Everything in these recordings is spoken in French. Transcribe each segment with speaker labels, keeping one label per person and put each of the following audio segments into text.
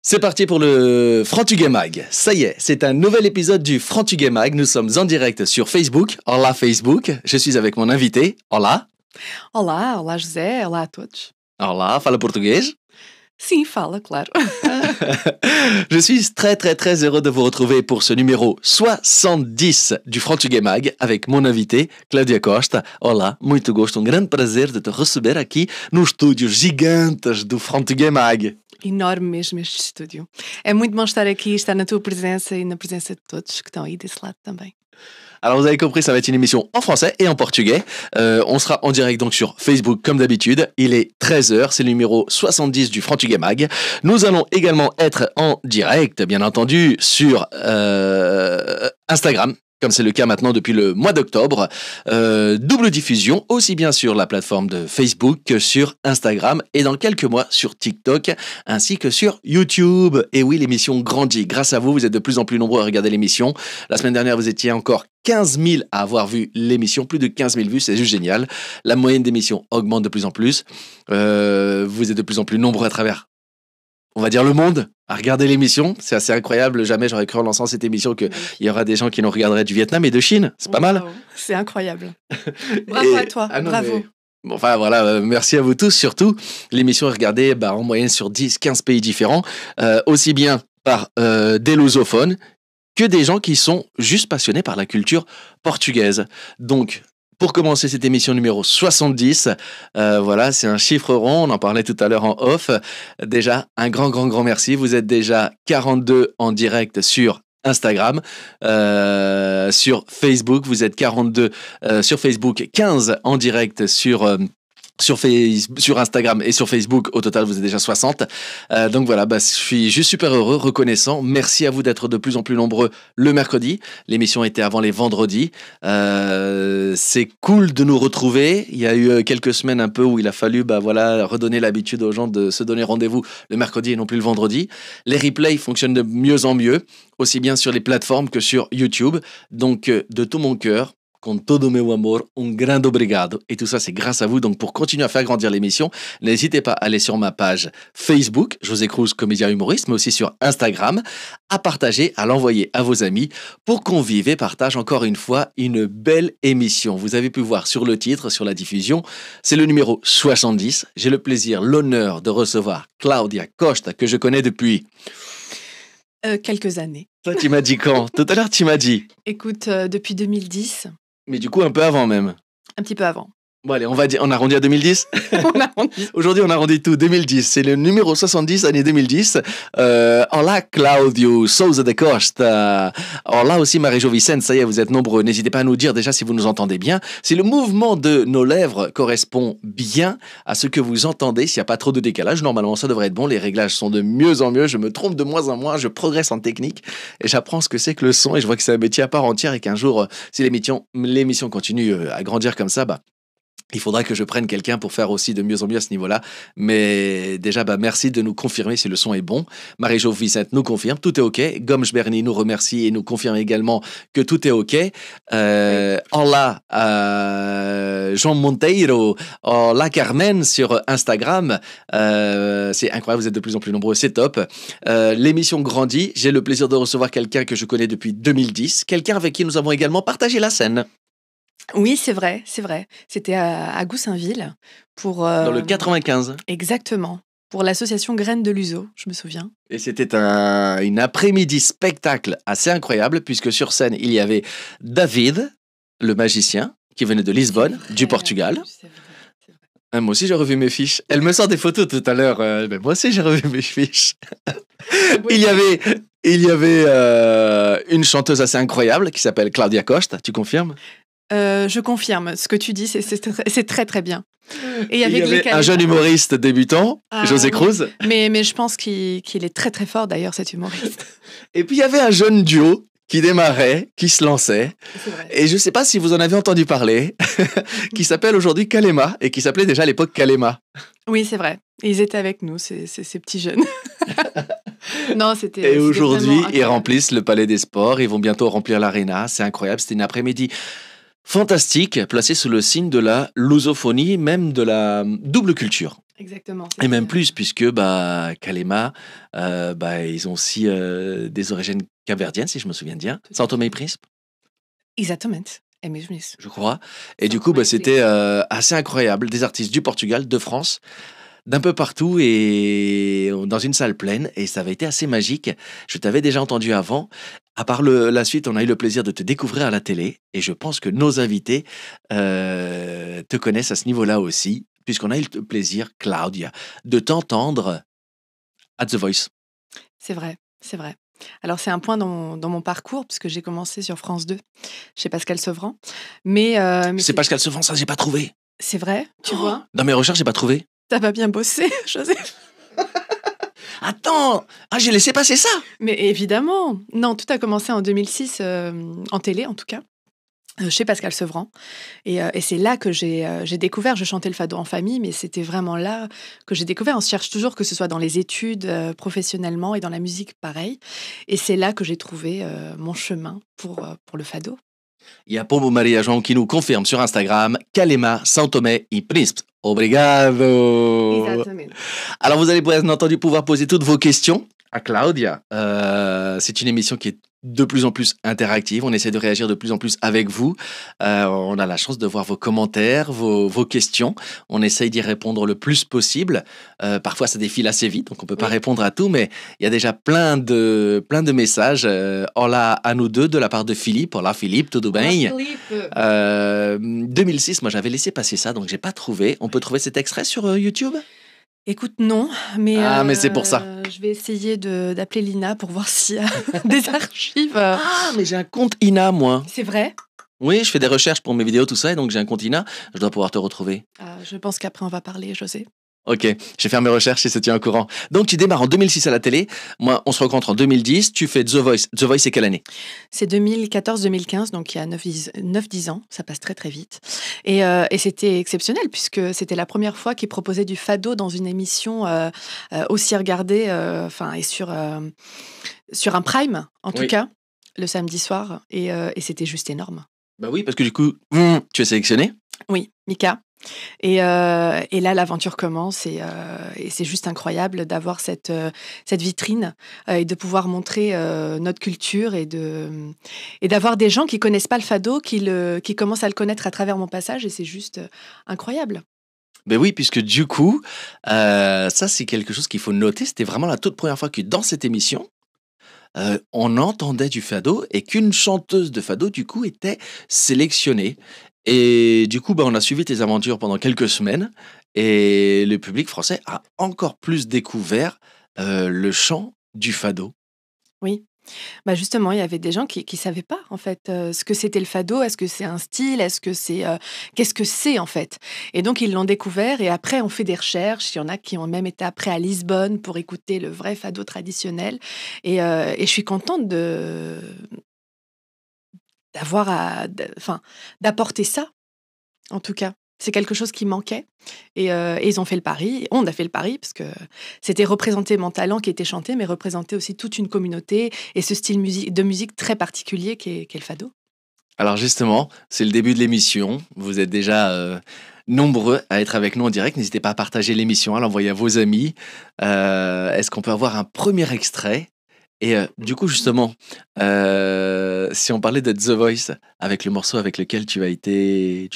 Speaker 1: C'est parti pour le Frantuguais Mag. Ça y est, c'est un nouvel épisode du Frantuguais Mag. Nous sommes en direct sur Facebook. Olá Facebook. Je suis avec mon invité. Olá.
Speaker 2: Olá, olá José, olá a todos.
Speaker 1: Olá, fala português?
Speaker 2: Sim, fala, claro.
Speaker 1: Je suis très heureux de vous retrouver pour ce numéro 70 du Frantuguais Mag avec mon invité, Cláudia Costa. Olá, muito gosto, grande prazer de te receber aqui nos estúdios gigantes do Frantuguais Mag.
Speaker 2: Enorme mesmo este estúdio. É muito bom estar aqui, estar na tua presença e na presença de todos que estão aí desse lado também.
Speaker 1: Alors vous avez compris, ça va être une émission en français et en portugais. On sera en direct donc sur Facebook comme d'habitude. Il est 13h, c'est le numéro 70 du Frantuguais Mag. Nous allons également être en direct, bien entendu, sur Instagram, comme c'est le cas maintenant depuis le mois d'octobre. Double diffusion, aussi bien sur la plateforme de Facebook que sur Instagram et dans quelques mois sur TikTok ainsi que sur YouTube. Et oui, l'émission grandit. Grâce à vous, vous êtes de plus en plus nombreux à regarder l'émission. La semaine dernière, vous étiez encore 15 000 à avoir vu l'émission, plus de 15 000 vues, c'est juste génial. La moyenne d'émission augmente de plus en plus. Vous êtes de plus en plus nombreux à travers, on va dire, le monde à regarder l'émission. C'est assez incroyable. Jamais j'aurais cru en lançant cette émission qu'il y aura des gens qui nous regarderaient du Vietnam et de Chine. C'est pas mal.
Speaker 2: C'est incroyable. Bravo à toi. Bravo.
Speaker 1: Mais... Bon, enfin voilà, merci à vous tous surtout. L'émission est regardée en moyenne sur 10-15 pays différents, aussi bien par des lusophones que des gens qui sont juste passionnés par la culture portugaise. Donc, pour commencer cette émission numéro 70, voilà, c'est un chiffre rond, on en parlait tout à l'heure en off. Déjà, un grand merci. Vous êtes déjà 42 en direct sur Instagram, sur Facebook, vous êtes 42 sur Facebook, 15 en direct sur Instagram et sur Facebook. Au total, vous êtes déjà 60. Donc voilà, je suis juste super heureux, reconnaissant. Merci à vous d'être de plus en plus nombreux le mercredi. L'émission était avant les vendredis. C'est cool de nous retrouver. Il y a eu quelques semaines un peu où il a fallu redonner l'habitude aux gens de se donner rendez-vous le mercredi et non plus le vendredi. Les replays fonctionnent de mieux en mieux, aussi bien sur les plateformes que sur YouTube. Donc de tout mon cœur, con todo meu amor, un grande obrigado. Et tout ça, c'est grâce à vous. Donc, pour continuer à faire grandir l'émission, n'hésitez pas à aller sur ma page Facebook, José Cruz, comédien humoriste, mais aussi sur Instagram, à partager, à l'envoyer à vos amis pour qu'on vive et partage encore une fois une belle émission. Vous avez pu voir sur le titre, sur la diffusion, c'est le numéro 70. J'ai le plaisir, l'honneur de recevoir Cláudia Costa, que je connais depuis...
Speaker 2: quelques années.
Speaker 1: Toi, tu m'as dit quand? Tout à l'heure, tu m'as dit.
Speaker 2: Écoute, depuis 2010...
Speaker 1: Mais du coup, un peu avant même.
Speaker 2: Un petit peu avant.
Speaker 1: Bon allez, on arrondit à 2010.
Speaker 2: On arrondit.
Speaker 1: Aujourd'hui, on arrondit tout, 2010. C'est le numéro 70, année 2010. Olá, Cláudio Souza da Costa. Olá aussi, Marie-Jo Vicente. Ça y est, vous êtes nombreux. N'hésitez pas à nous dire déjà si vous nous entendez bien. Si le mouvement de nos lèvres correspond bien à ce que vous entendez, s'il n'y a pas trop de décalage, normalement, ça devrait être bon. Les réglages sont de mieux en mieux. Je me trompe de moins en moins. Je progresse en technique et j'apprends ce que c'est que le son. Et je vois que c'est un métier à part entière et qu'un jour, si l'émission continue à grandir comme ça, il faudra que je prenne quelqu'un pour faire aussi de mieux en mieux à ce niveau-là. Mais déjà, merci de nous confirmer si le son est bon. Marie-Jo Vicente nous confirme, tout est OK. Gomes Berni nous remercie et nous confirme également que tout est OK. Olá, Jean Monteiro. Olá, Carmen sur Instagram. C'est incroyable, vous êtes de plus en plus nombreux, c'est top. L'émission grandit. J'ai le plaisir de recevoir quelqu'un que je connais depuis 2010. Quelqu'un avec qui nous avons également partagé la scène.
Speaker 2: Oui, c'est vrai. C'était à Goussainville pour...
Speaker 1: Dans le 95.
Speaker 2: Exactement. Pour l'association Graines de Luso, je me souviens.
Speaker 1: Et c'était une après-midi spectacle assez incroyable puisque sur scène, il y avait David, le magicien, qui venait de Lisbonne, du Portugal.
Speaker 2: C'est vrai.
Speaker 1: Moi aussi, j'ai revu mes fiches. Elle me sort des photos tout à l'heure. Moi aussi, j'ai revu mes fiches. Il y avait une chanteuse assez incroyable qui s'appelle Cláudia Costa. Tu confirmes?
Speaker 2: Je confirme. Ce que tu dis, c'est très bien. Et
Speaker 1: il y avait un jeune humoriste débutant, José Cruz.
Speaker 2: Mais je pense qu'il est très fort d'ailleurs, cet humoriste.
Speaker 1: Et puis il y avait un jeune duo qui démarrait, qui se lançait. Et je ne sais pas si vous en avez entendu parler, qui s'appelle aujourd'hui Kalema et qui s'appelait déjà à l'époque Kalema.
Speaker 2: Oui, c'est vrai. Ils étaient avec nous, ces petits jeunes. Non,
Speaker 1: et aujourd'hui, ils remplissent le Palais des Sports. Ils vont bientôt remplir l'Arena. C'est incroyable. C'était une après-midi fantastique, placée sous le signe de la lusophonie, même de la double culture.
Speaker 2: Exactement.
Speaker 1: Et même plus, puisque Kalema, ils ont aussi des origines capverdiennes, si je me souviens bien.
Speaker 2: Tout à
Speaker 1: São Tomé
Speaker 2: fait.
Speaker 1: et Príncipe,
Speaker 2: Exatamente. É mesmo isso.
Speaker 1: je crois. Et
Speaker 2: São
Speaker 1: du coup,
Speaker 2: Tomé e
Speaker 1: c'était
Speaker 2: Príncipe.
Speaker 1: assez incroyable. Des artistes du Portugal, de France, d'un peu partout et dans une salle pleine. Et ça avait été assez magique. Je t'avais déjà entendu avant. À part la suite, on a eu le plaisir de te découvrir à la télé. Et je pense que nos invités te connaissent à ce niveau-là aussi, puisqu'on a eu le plaisir, Claudia, de t'entendre à The Voice.
Speaker 2: C'est vrai, c'est vrai. Alors, c'est un point dans mon parcours, puisque j'ai commencé sur France 2, chez Pascal Sevran. Mais
Speaker 1: C'est Pascal Sevran, ça, j'ai pas trouvé.
Speaker 2: c'est vrai, tu vois.
Speaker 1: Dans mes recherches, j'ai pas trouvé.
Speaker 2: T'as pas bien bossé, Joseph.
Speaker 1: Attends, j'ai laissé passer ça.
Speaker 2: Mais évidemment. Non, tout a commencé en 2006, en télé en tout cas. Chez Pascal Sevran. Et c'est là que j'ai découvert, je chantais le fado en famille, mais c'était vraiment là que j'ai découvert. On se cherche toujours, que ce soit dans les études, professionnellement, et dans la musique, pareil. Et c'est là que j'ai trouvé mon chemin pour le fado.
Speaker 1: Il y a Pombo Maria João qui nous confirme sur Instagram Kalema, São Tomé et Príncipe. Obrigado.
Speaker 2: Exactement.
Speaker 1: Alors vous allez bien entendu pouvoir poser toutes vos questions à Claudia. C'est une émission qui est de plus en plus interactive. On essaie de réagir de plus en plus avec vous. On a la chance de voir vos commentaires, vos questions. On essaye d'y répondre le plus possible. Parfois, ça défile assez vite, donc on peut pas répondre à tout, mais il y a déjà plein de messages. Hola à nous deux de la part de Philippe. Hola Philippe, tudo bem? 2006, moi j'avais laissé passer ça, donc j'ai pas trouvé. On peut trouver cet extrait sur YouTube?
Speaker 2: Écoute, non, mais,
Speaker 1: mais c'est pour ça.
Speaker 2: Je vais essayer d'appeler Lina pour voir s'il y a des archives.
Speaker 1: Mais j'ai un compte Ina, moi.
Speaker 2: C'est vrai.
Speaker 1: Oui, je fais des recherches pour mes vidéos, tout ça, et donc j'ai un compte Ina. Je dois pouvoir te retrouver.
Speaker 2: Je pense qu'après on va parler, José.
Speaker 1: Ok, je vais faire mes recherches et se tient au courant. Donc tu démarres en 2006 à la télé. Moi, on se rencontre en 2010. Tu fais The Voice. The Voice, c'est quelle année?
Speaker 2: C'est 2014-2015, donc il y a 9-10 ans. Ça passe très très vite. Et c'était exceptionnel, puisque c'était la première fois qu'ils proposaient du fado dans une émission aussi regardée, et sur un prime, en tout cas, le samedi soir. Et c'était juste énorme.
Speaker 1: Bah oui, parce que du coup, tu es sélectionné.
Speaker 2: Oui, Mika. Et là, l'aventure commence et c'est juste incroyable d'avoir cette vitrine et de pouvoir montrer notre culture et d'avoir des gens qui connaissent pas le fado, qui commencent à le connaître à travers mon passage, et c'est juste incroyable.
Speaker 1: Ben oui, puisque du coup, ça c'est quelque chose qu'il faut noter. C'était vraiment la toute première fois que dans cette émission, on entendait du fado et qu'une chanteuse de fado, du coup, était sélectionnée. Et du coup, on a suivi tes aventures pendant quelques semaines et le public français a encore plus découvert le chant du fado.
Speaker 2: Oui. Justement, il y avait des gens qui savaient pas, en fait, ce que c'était le fado. Est-ce que c'est un style? Est-ce que c'est qu'est-ce que c'est, en fait? Et donc ils l'ont découvert, et après on fait des recherches. Il y en a qui ont même été après à Lisbonne pour écouter le vrai fado traditionnel. Et je suis contente d'apporter ça, en tout cas. C'est quelque chose qui manquait, et ils ont fait le pari. On a fait le pari, parce que c'était représenter mon talent qui était chanté, mais représenter aussi toute une communauté et ce style de musique très particulier qu'est le fado.
Speaker 1: Alors justement, c'est le début de l'émission. Vous êtes déjà nombreux à être avec nous en direct. N'hésitez pas à partager l'émission, à l'envoyer à vos amis. Est-ce qu'on peut avoir un premier extrait? Et du coup, justement, si on parlait de The Voice, avec le morceau avec lequel tu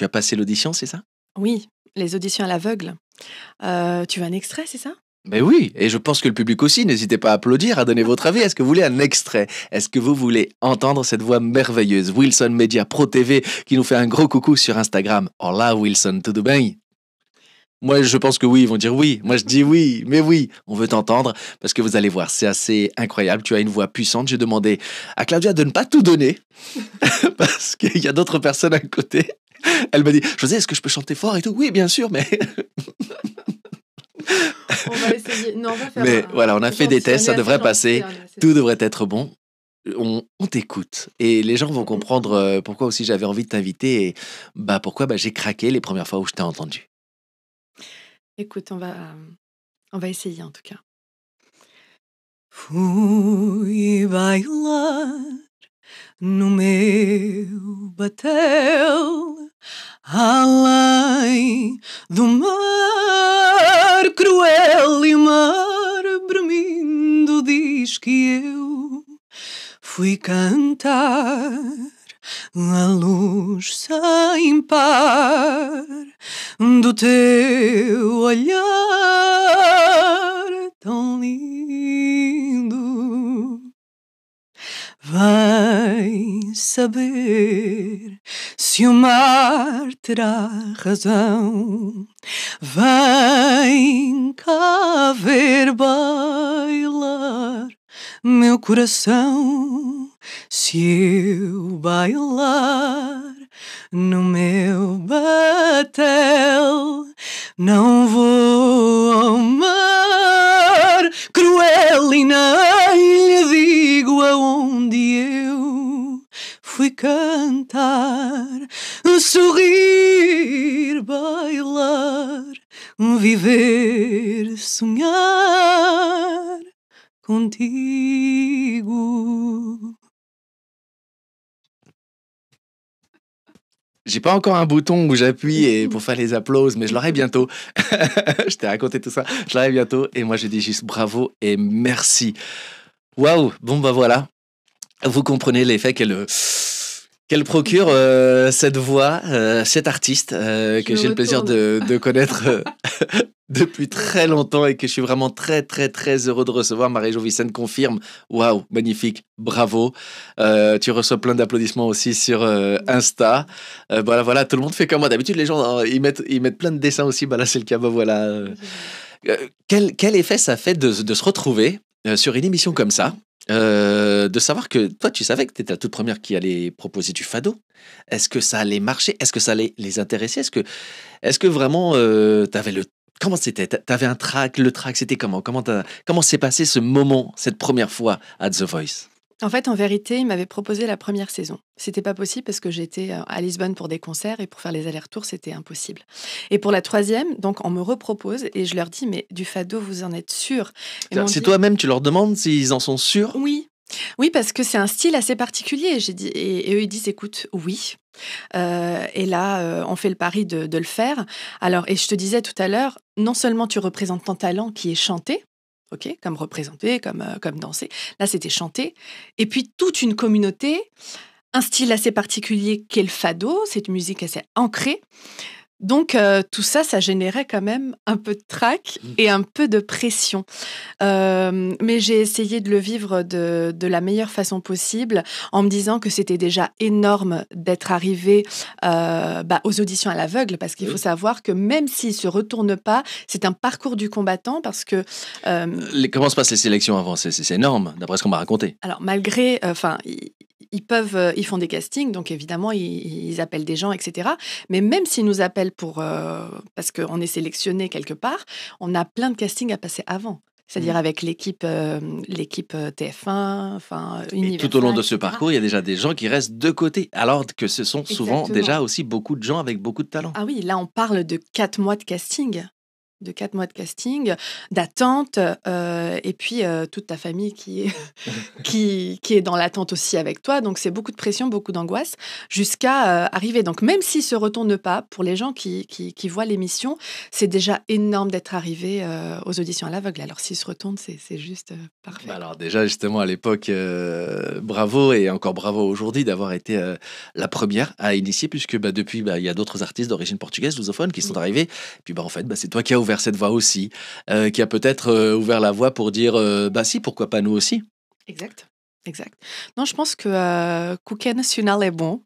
Speaker 1: as passé l'audition, c'est ça?
Speaker 2: Oui, les auditions à l'aveugle. Tu veux un extrait, c'est ça?
Speaker 1: Ben oui, et je pense que le public aussi. N'hésitez pas à applaudir, à donner votre avis. Est-ce que vous voulez un extrait? Est-ce que vous voulez entendre cette voix merveilleuse? Wilson Media Pro TV qui nous fait un gros coucou sur Instagram. Hola Wilson, tudo bem? Moi, je pense que oui, ils vont dire oui. Moi, je dis oui, mais oui, on veut t'entendre parce que vous allez voir, c'est assez incroyable. Tu as une voix puissante. J'ai demandé à Claudia de ne pas tout donner parce qu'il y a d'autres personnes à côté. Elle m'a dit, José, est-ce que je peux chanter fort et tout? Oui, bien sûr, mais...
Speaker 2: On va essayer. Non, on va faire
Speaker 1: mais voilà, on a fait des tests, ça devrait passer. Tout devrait être bon. On t'écoute et les gens vont comprendre pourquoi aussi j'avais envie de t'inviter et pourquoi j'ai craqué les premières fois où je t'ai entendu.
Speaker 2: Écoute, on va essayer en tout cas. Fui bailar no meu batel, além do mar vez que eu fui cantar a luz sem par do teu olhar tão lindo. Vai saber se o mar terá razão. Vem cá ver bailar meu coração. Se eu bailar no meu batel, não vou ao mar cruel e nem lhe digo aonde eu fui cantar, sorrir, bailar, viver, sonhar contigo.
Speaker 1: J'ai pas encore un bouton où j'appuie et pour faire les applauses, mais je l'aurai bientôt. Je t'ai raconté tout ça. Je l'aurai bientôt. Et moi, je dis juste bravo et merci. Waouh. Bon, bah voilà. Vous comprenez l'effet qu'elle procure cette voix, cet artiste que j'ai le plaisir de connaître depuis très longtemps et que je suis vraiment très très très heureux de recevoir. Marie-Jo Vicenne confirme. Waouh, magnifique, bravo. Tu reçois plein d'applaudissements aussi sur Insta. Voilà, tout le monde fait comme moi. D'habitude, les gens ils mettent plein de dessins aussi. Bah là, c'est le cas. Bah voilà. Quel effet ça fait de se retrouver sur une émission comme ça? De savoir que toi, tu savais que tu étais la toute première qui allait proposer du fado. Est-ce que ça allait marcher? Est-ce que ça allait les intéresser? Est-ce que vraiment t'avais comment c'était? T'avais un track? Le track, c'était comment? Comment s'est passé ce moment, cette première fois à The Voice?
Speaker 2: En fait, en vérité, il m'avait proposé la première saison. C'était pas possible parce que j'étais à Lisbonne pour des concerts et pour faire les allers-retours, c'était impossible. Et pour la troisième, donc on me repropose et je leur dis, mais du fado, vous en êtes sûrs?
Speaker 1: C'est toi-même, tu leur demandes s'ils en sont sûrs?
Speaker 2: Oui. Oui, parce que c'est un style assez particulier. J'ai dit, et eux, ils disent, écoute, oui. Et là, on fait le pari de le faire. Alors, et je te disais tout à l'heure, non seulement tu représentes ton talent qui est chanté, ok, comme représenter, comme danser. Là, c'était chanter. Et puis, toute une communauté, un style assez particulier qu'est le fado, c'est une musique assez ancrée. Donc, tout ça, ça générait quand même un peu de trac et un peu de pression. Mais j'ai essayé de le vivre de la meilleure façon possible en me disant que c'était déjà énorme d'être arrivé aux auditions à l'aveugle parce qu'il faut savoir que même s'ils ne se retournent pas, c'est un parcours du combattant parce que...
Speaker 1: Comment se passent les sélections avant? C'est énorme, d'après ce qu'on m'a raconté.
Speaker 2: Alors, malgré... ils font des castings, donc évidemment, ils appellent des gens, etc. Mais même s'ils nous appellent parce qu'on est sélectionné quelque part, on a plein de castings à passer avant. C'est-à-dire avec l'équipe TF1, Universal.
Speaker 1: Et tout au long de ce parcours, il y a déjà des gens qui restent de côté, alors que ce sont souvent déjà aussi beaucoup de gens avec beaucoup de talent.
Speaker 2: Ah oui, là, on parle de 4 mois de casting. D'attente, et puis toute ta famille qui est dans l'attente aussi avec toi. Donc, c'est beaucoup de pression, beaucoup d'angoisse, jusqu'à arriver. Donc, même s'ils ne se retournent pas, pour les gens qui voient l'émission, c'est déjà énorme d'être arrivé aux auditions à l'aveugle. Alors, s'ils se retournent, c'est juste parfait.
Speaker 1: Alors déjà, justement, à l'époque, bravo, et encore bravo aujourd'hui d'avoir été la première à initier, puisque depuis, il y a d'autres artistes d'origine portugaise, lusophones, qui sont arrivés. Et puis, en fait, c'est toi qui as ouvert cette voie aussi, qui a peut-être ouvert la voie pour dire si, pourquoi pas nous aussi.
Speaker 2: Exact. Non, je pense que o que é nacional é bom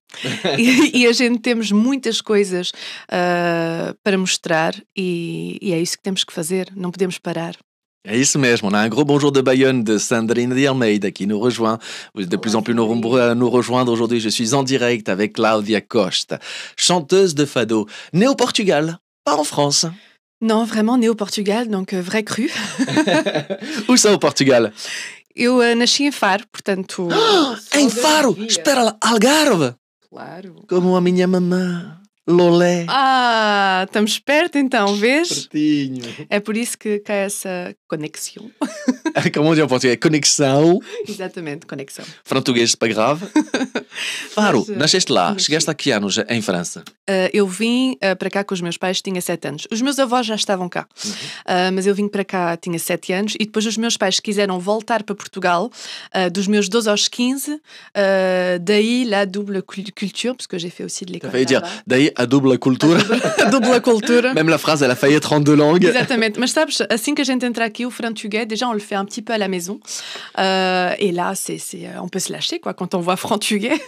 Speaker 2: e a gente temos muitas coisas para mostrar e é isso que temos que fazer, não podemos parar.
Speaker 1: É isso mesmo, on a un gros bonjour de Bayonne de Sandrine de Almeida qui nous rejoint. Vous êtes de plus en plus nombreux à nous rejoindre aujourd'hui. Je suis en direct avec Cláudia Costa, chanteuse de fado, née au Portugal, pas en France.
Speaker 2: Non, vraiment née au Portugal, donc vrai cru.
Speaker 1: Où ça au Portugal?
Speaker 2: Eu nasci em Faro, portanto...
Speaker 1: Em Faro? Espera lá, Algarve?
Speaker 2: Claro.
Speaker 1: Como a minha mamã, Lolé.
Speaker 2: Ah, estamos perto então, vês?
Speaker 1: Pertinho.
Speaker 2: É por isso que há essa conexão.
Speaker 1: Comment on dit en portugais? Conexão.
Speaker 2: Exatamente, conexão.
Speaker 1: Português, pas grave. Faro,
Speaker 2: Mas,
Speaker 1: nasceste lá.
Speaker 2: nasci.
Speaker 1: Chegaste a que anos em França?
Speaker 2: Eu vim para cá com os meus pais, tinha 7 anos. Os meus avós já estavam cá, mas eu vim para cá, tinha 7 anos, e depois os meus pais quiseram voltar para Portugal, dos meus 12 aos 15, daí la double culture, parce que j'ai fait aussi de
Speaker 1: Tu
Speaker 2: l'école
Speaker 1: failli dire,
Speaker 2: là-bas.
Speaker 1: daí a double culture.
Speaker 2: A double cultura.
Speaker 1: Même la phrase, elle a failli être en deux langues.
Speaker 2: Exatamente, mas sabes, assim que a gente entra aqui, o frantuguês, déjà on le fait un petit peu à la maison. Et là, on peut se lâcher quoi, quand on voit frantuguais.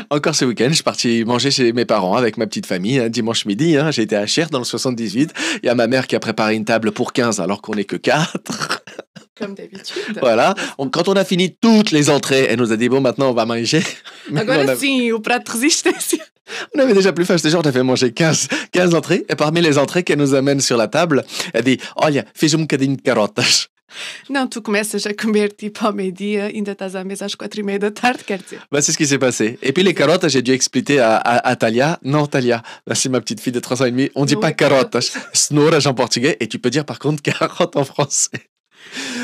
Speaker 1: Encore ce week-end, je suis parti manger chez mes parents avec ma petite famille, dimanche midi. J'ai été à Cher dans le 78. Il y a ma mère qui a préparé une table pour 15 alors qu'on n'est que 4.
Speaker 2: Comme d'habitude.
Speaker 1: Voilà. Quand on a fini toutes les entrées, elle nous a dit bon, maintenant on va manger. Mais
Speaker 2: Agora sim, o prato de resistência.
Speaker 1: on avait déjà plus faim. J'étais genre, on a fait manger 15 entrées. Et parmi les entrées qu'elle nous amène sur la table, elle dit olha, fiz bocadinho de carotas.
Speaker 2: Não, tu começas a comer tipo ao meio-dia, ainda estás à mesa às 4h30 da tarde, quer dizer.
Speaker 1: Bah, c'est ce qui s'est passé. Et puis les carottes, j'ai dû expliquer à Talia. Non, Talia, là, c'est ma petite fille de 3 ans et demi. On dit
Speaker 2: Non,
Speaker 1: pas
Speaker 2: les
Speaker 1: carottes.
Speaker 2: carottes.
Speaker 1: Cenouras en portugais. Et tu peux dire par contre carotte en français.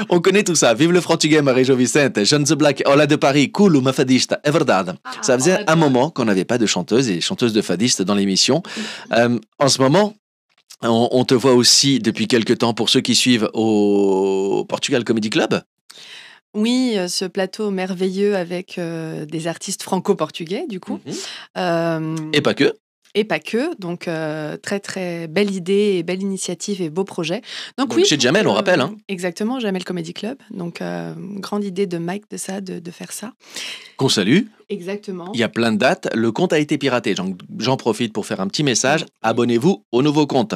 Speaker 1: On connaît tout ça. Vive le frantuguais, Marie-Jo Vicente. Jeanne the Black, Ola de Paris, cool ou ma fadista. É verdade. Ça faisait
Speaker 2: Ola
Speaker 1: un
Speaker 2: de-
Speaker 1: moment qu'on n'avait pas de chanteuses et chanteuses de fadistes dans l'émission. En ce moment, on te voit aussi depuis quelques temps pour ceux qui suivent au Portugal Comedy Club.
Speaker 2: Oui, ce plateau merveilleux avec des artistes franco-portugais, du coup.
Speaker 1: Et pas que.
Speaker 2: Et pas que. Donc, très, très belle idée et belle initiative et beau projet.
Speaker 1: Donc, chez Jamel, on rappelle. Hein.
Speaker 2: Exactement, Jamel Comedy Club. Donc, grande idée de Mike de ça, de faire ça.
Speaker 1: Qu'on salue.
Speaker 2: Exactement.
Speaker 1: Il y a plein de dates. Le compte a été piraté. J'en profite pour faire un petit message. Abonnez-vous au nouveau compte.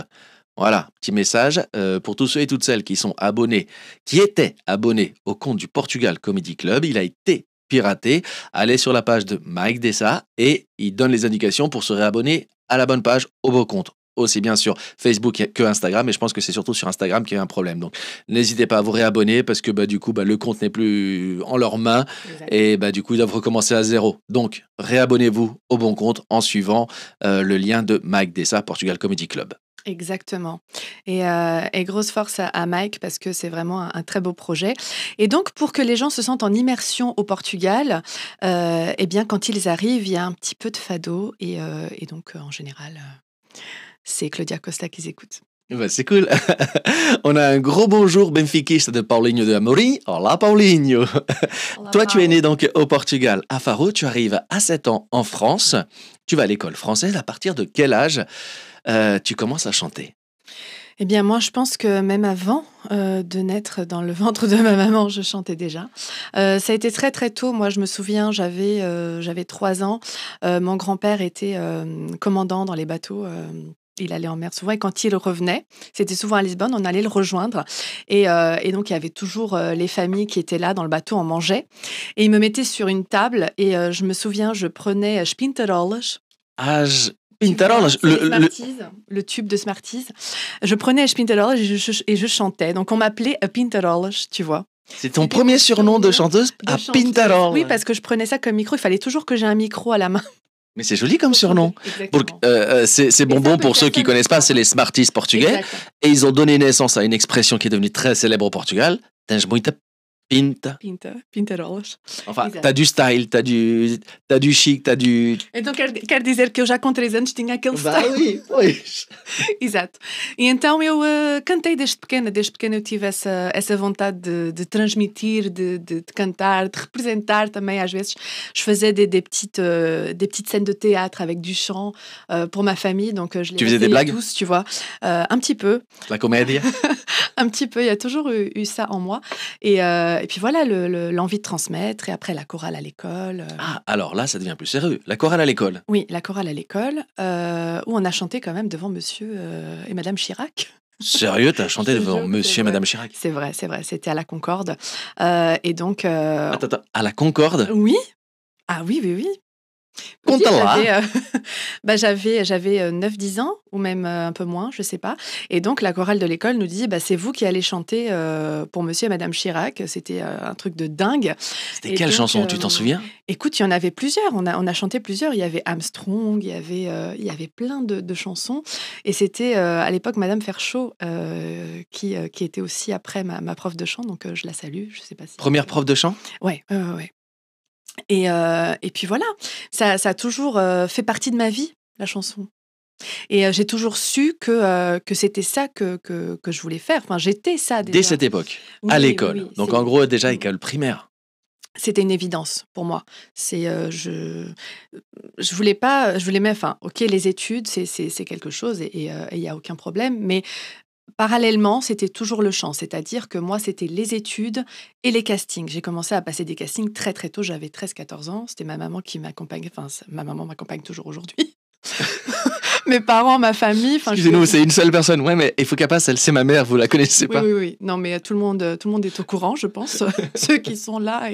Speaker 1: Voilà, petit message pour tous ceux et toutes celles qui sont abonnés, qui étaient abonnés au compte du Portugal Comedy Club. Il a été piraté. Allez sur la page de Mike Dessa et il donne les indications pour se réabonner à la bonne page, au beau compte. Aussi bien sur Facebook que Instagram, et je pense que c'est surtout sur Instagram qu'il y a un problème. Donc n'hésitez pas à vous réabonner parce que du coup le compte n'est plus en leurs mains et du coup ils doivent recommencer à zéro. Donc réabonnez-vous au bon compte en suivant le lien de Mike Dessa, Portugal Comedy Club.
Speaker 2: Exactement. Et grosse force à Mike parce que c'est vraiment un très beau projet. Et donc, pour que les gens se sentent en immersion au Portugal, eh bien, quand ils arrivent, il y a un petit peu de fado. Et donc, en général, c'est Claudia Costa qu'ils écoutent.
Speaker 1: C'est cool. On a un gros bonjour benfiquiste de Paulinho de Amorim. Hola Paulinho. Toi, tu es né donc au Portugal, à Faro. Tu arrives à 7 ans en France. Tu vas à l'école française. À partir de quel âge tu commences à chanter?
Speaker 2: Eh bien, moi, je pense que même avant de naître dans le ventre de ma maman, je chantais déjà. Ça a été très, très tôt. Moi, je me souviens, j'avais 3 ans. Mon grand-père était commandant dans les bateaux. Il allait en mer souvent et quand il revenait, c'était souvent à Lisbonne, on allait le rejoindre. Et donc, il y avait toujours les familles qui étaient là dans le bateau, on mangeait. Et il me mettait sur une table et je me souviens, je prenais Spintarolas.
Speaker 1: Pintarolas,
Speaker 2: le tube de Smarties. Je prenais Spintarolas et je chantais. Donc, on m'appelait Pintarolas, tu vois.
Speaker 1: C'est ton premier surnom de chanteuse à Pintarolas.
Speaker 2: Oui, parce que je prenais ça comme micro. Il fallait toujours que j'ai un micro à la main.
Speaker 1: Mais c'est joli comme surnom. C'est bonbon pour ceux qui ne connaissent pas, c'est les Smarties portugais.
Speaker 2: Exactement.
Speaker 1: Et ils ont donné naissance à une expression qui est devenue très célèbre au Portugal. Tens muita pinta.
Speaker 2: Pintarolas.
Speaker 1: Enfin,
Speaker 2: Exato.
Speaker 1: t'as du style, t'as du chic, t'as du...
Speaker 2: Então quer dizer que eu já com 3 anos tinha aquele style.
Speaker 1: oui, oui.
Speaker 2: Exato. E então eu cantei desde pequena. Desde pequena eu tive essa vontade de transmitir, de cantar, de representar também às vezes. Je faisais des petites scènes de théâtre avec du chant pour ma famille. Donc je les
Speaker 1: Tu faisais des
Speaker 2: essayais
Speaker 1: blagues
Speaker 2: tous, tu vois. Un petit peu.
Speaker 1: La comédie.
Speaker 2: Un petit peu. Il y a toujours eu ça en moi. Et puis voilà, l'envie de transmettre. Et après, la chorale à l'école.
Speaker 1: Ah, alors là, ça devient plus sérieux. La chorale à l'école.
Speaker 2: Oui, la chorale à l'école, où on a chanté quand même devant monsieur et madame Chirac.
Speaker 1: Sérieux, t'as chanté
Speaker 2: Je te
Speaker 1: devant
Speaker 2: jure que
Speaker 1: monsieur
Speaker 2: c'est
Speaker 1: et madame
Speaker 2: vrai.
Speaker 1: Chirac?
Speaker 2: C'est vrai, c'était à la Concorde. Et donc...
Speaker 1: Attends, à la Concorde?
Speaker 2: Oui. Ah oui. Petite,
Speaker 1: Conta-la.
Speaker 2: j'avais 9-10 ans, ou même un peu moins, je sais pas. Et donc, la chorale de l'école nous dit, c'est vous qui allez chanter pour Monsieur et Madame Chirac. C'était un truc de dingue.
Speaker 1: C'était
Speaker 2: Et
Speaker 1: quelle
Speaker 2: donc,
Speaker 1: chanson, tu t'en souviens?
Speaker 2: écoute, il y en avait plusieurs. On a chanté plusieurs. Il y avait Armstrong, il y avait plein de chansons. Et c'était à l'époque Madame Ferchaud qui était aussi après ma prof de chant. Donc, je la salue. Je sais pas si.
Speaker 1: Première prof de chant?
Speaker 2: Ouais, ouais, ouais, ouais. Et puis voilà, ça a toujours fait partie de ma vie, la chanson. Et j'ai toujours su que c'était ça que je voulais faire. Enfin, j'étais ça
Speaker 1: Dès
Speaker 2: déjà.
Speaker 1: cette époque,
Speaker 2: Oui,
Speaker 1: à
Speaker 2: oui,
Speaker 1: l'école.
Speaker 2: oui.
Speaker 1: Donc en gros, déjà,
Speaker 2: Mm.
Speaker 1: école primaire.
Speaker 2: C'était une évidence pour moi. Je voulais pas, je voulais même, enfin, ok, les études, c'est quelque chose et il y a aucun problème, mais parallèlement, c'était toujours le chant, c'est-à-dire que moi, c'était les études et les castings. J'ai commencé à passer des castings très très tôt, j'avais 13-14 ans. C'était ma maman qui m'accompagnait, enfin, ma maman m'accompagne toujours aujourd'hui. Mes parents, ma famille, enfin,
Speaker 1: Excusez-nous, c'est une seule personne. Ouais, mais il faut qu'elle passe, elle, c'est ma mère, vous la connaissez
Speaker 2: oui,
Speaker 1: pas.
Speaker 2: oui, oui. Non, mais tout le monde est au courant, je pense, ceux qui sont là.